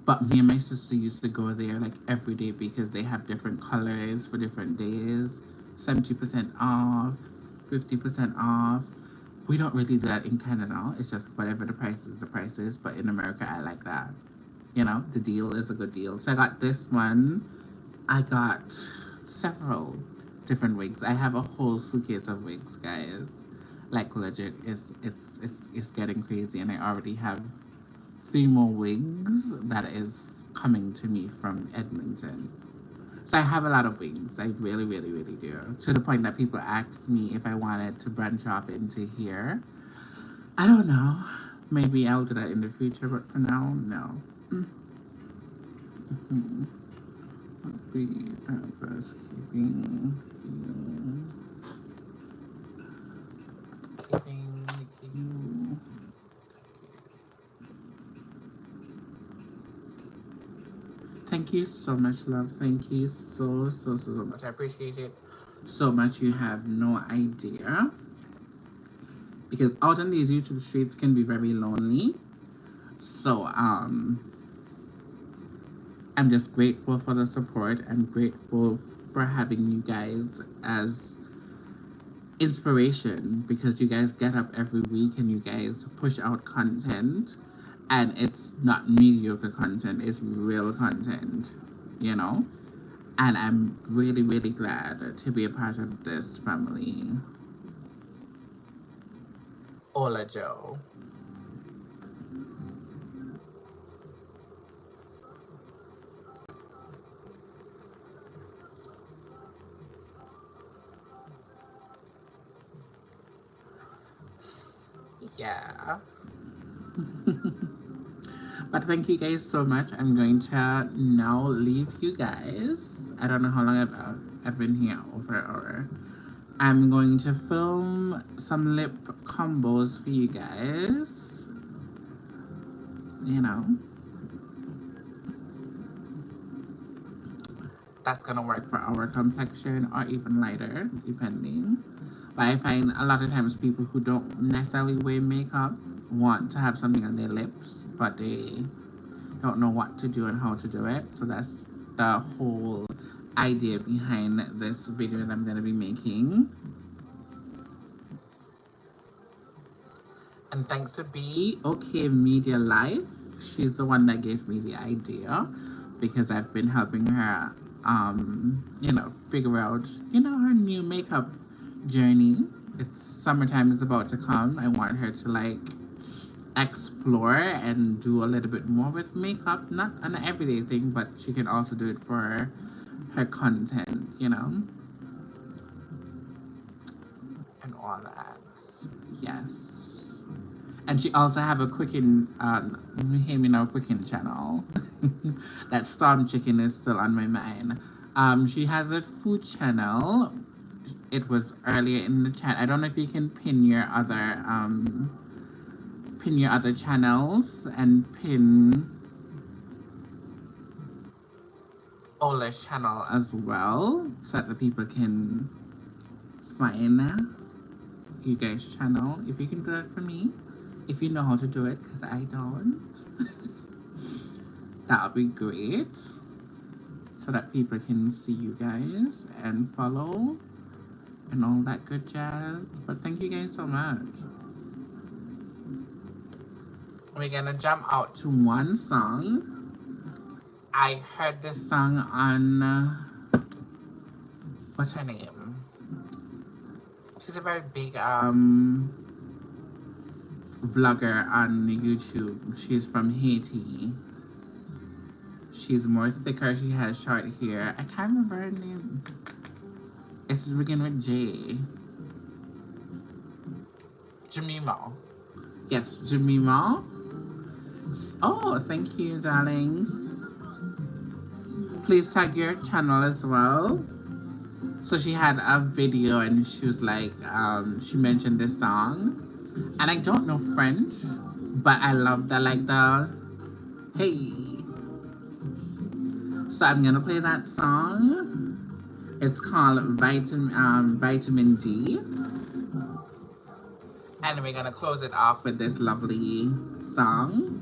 but me and my sister used to go there like every day because they have different colors for different days. 70% off, 50% off. We don't really do that in Canada. It's just whatever the price is. But in America, I like that. The deal is a good deal. So I got this one. I got several different wigs. I have a whole suitcase of wigs, guys. Like legit, it's getting crazy, and I already have 3 more wigs that is coming to me from Edmonton. So I have a lot of wigs. I really, really, really do. To the point that people ask me if I wanted to branch off into here. I don't know. Maybe I'll do that in the future, but for now, no. Thank you so much, love. Thank you so much. I appreciate it so much. You have no idea. Because out on these YouTube streets can be very lonely. So, I'm just grateful for the support. I'm grateful for having you guys as inspiration, because you guys get up every week and you guys push out content, and it's not mediocre content, it's real content, you know? And I'm really, really glad to be a part of this family. Hola, Joe. Yeah. But thank you guys so much. I'm going to now leave you guys. I don't know how long I've been here, over an hour. I'm going to film some lip combos for you guys. You know, that's gonna work for our complexion or even lighter, depending. But I find a lot of times people who don't necessarily wear makeup want to have something on their lips, but they don't know what to do and how to do it. So that's the whole idea behind this video that I'm gonna be making. And thanks to Be Okay Media Life, she's the one that gave me the idea, because I've been helping her, you know, figure out, you know, her new makeup journey. It's summertime is about to come. I want her to like explore and do a little bit more with makeup, not an everyday thing, but she can also do it for her content, you know, and all that. Yes. And she also have a cooking, hear me now, cooking channel. That Storm Chicken is still on my mind. She has a food channel. It was earlier in the chat. I don't know if you can pin your other channels and pin Ola's channel as well, so that the people can find you guys' channel. If you can do that for me, if you know how to do it, because I don't, that would be great, so that people can see you guys and follow and all that good jazz. But thank you guys so much. We're gonna jump out to one song. I heard this song on, what's her name? She's a very big vlogger on YouTube. She's from Haiti. She's more thicker. She has short hair. I can't remember her name. It's begin with J. Jemima. Yes, Jemima. Oh, thank you, darlings. Please tag your channel as well. So she had a video and she was like, she mentioned this song. And I don't know French, but I love that, like the, hey. So I'm gonna play that song. It's called Vitamin D. And we're gonna close it off with this lovely song.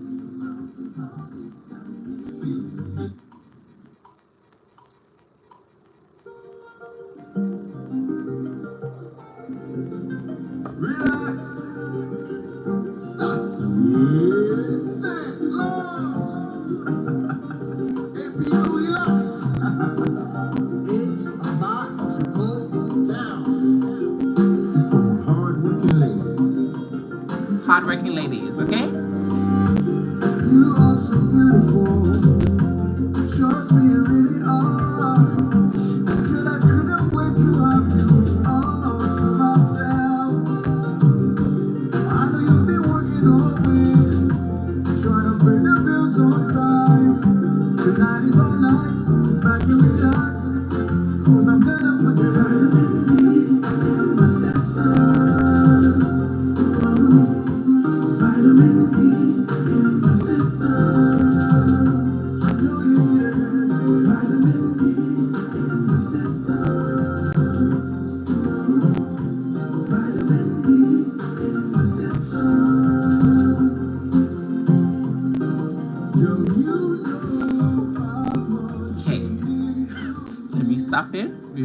Hardworking ladies, okay?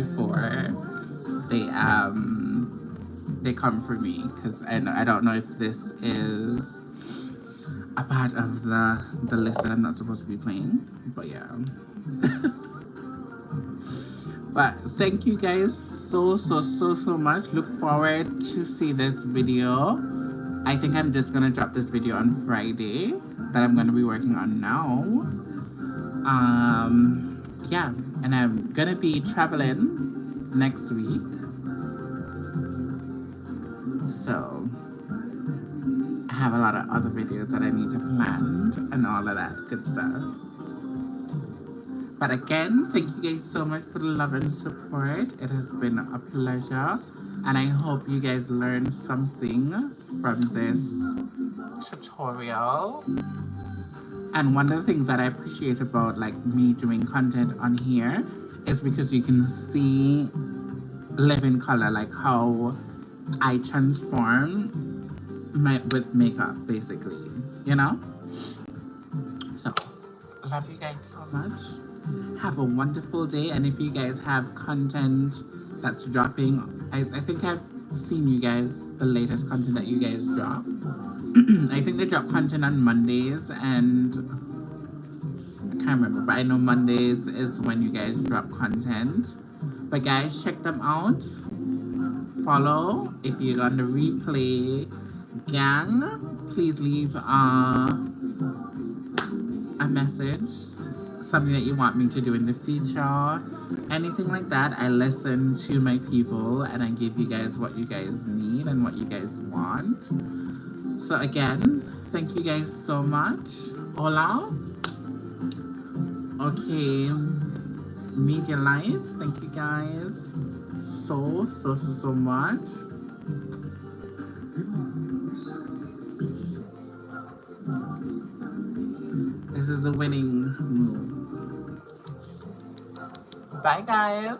before they come for me, because I don't know if this is a part of the list that I'm not supposed to be playing, but yeah. But thank you guys so much. Look forward to see this video. I think I'm just gonna drop this video on Friday that I'm gonna be working on now. Yeah, and I'm gonna be traveling next week, so I have a lot of other videos that I need to plan and all of that good stuff. But again, thank you guys so much for the love and support. It has been a pleasure, and I hope you guys learned something from this tutorial. And one of the things that I appreciate about like me doing content on here is because you can see living color, like how I transform with makeup, basically, you know? So, love you guys so much. Have a wonderful day. And if you guys have content that's dropping, I think I've seen you guys, the latest content that you guys drop. I think they drop content on Mondays, and I can't remember, but I know Mondays is when you guys drop content. But guys, check them out. Follow. If you're on the replay gang, please leave a message, something that you want me to do in the future, anything like that. I listen to my people and I give you guys what you guys need and what you guys want. So again, thank you guys so much. Hola. Okay, media life, thank you guys so much. This is the winning move. Bye guys.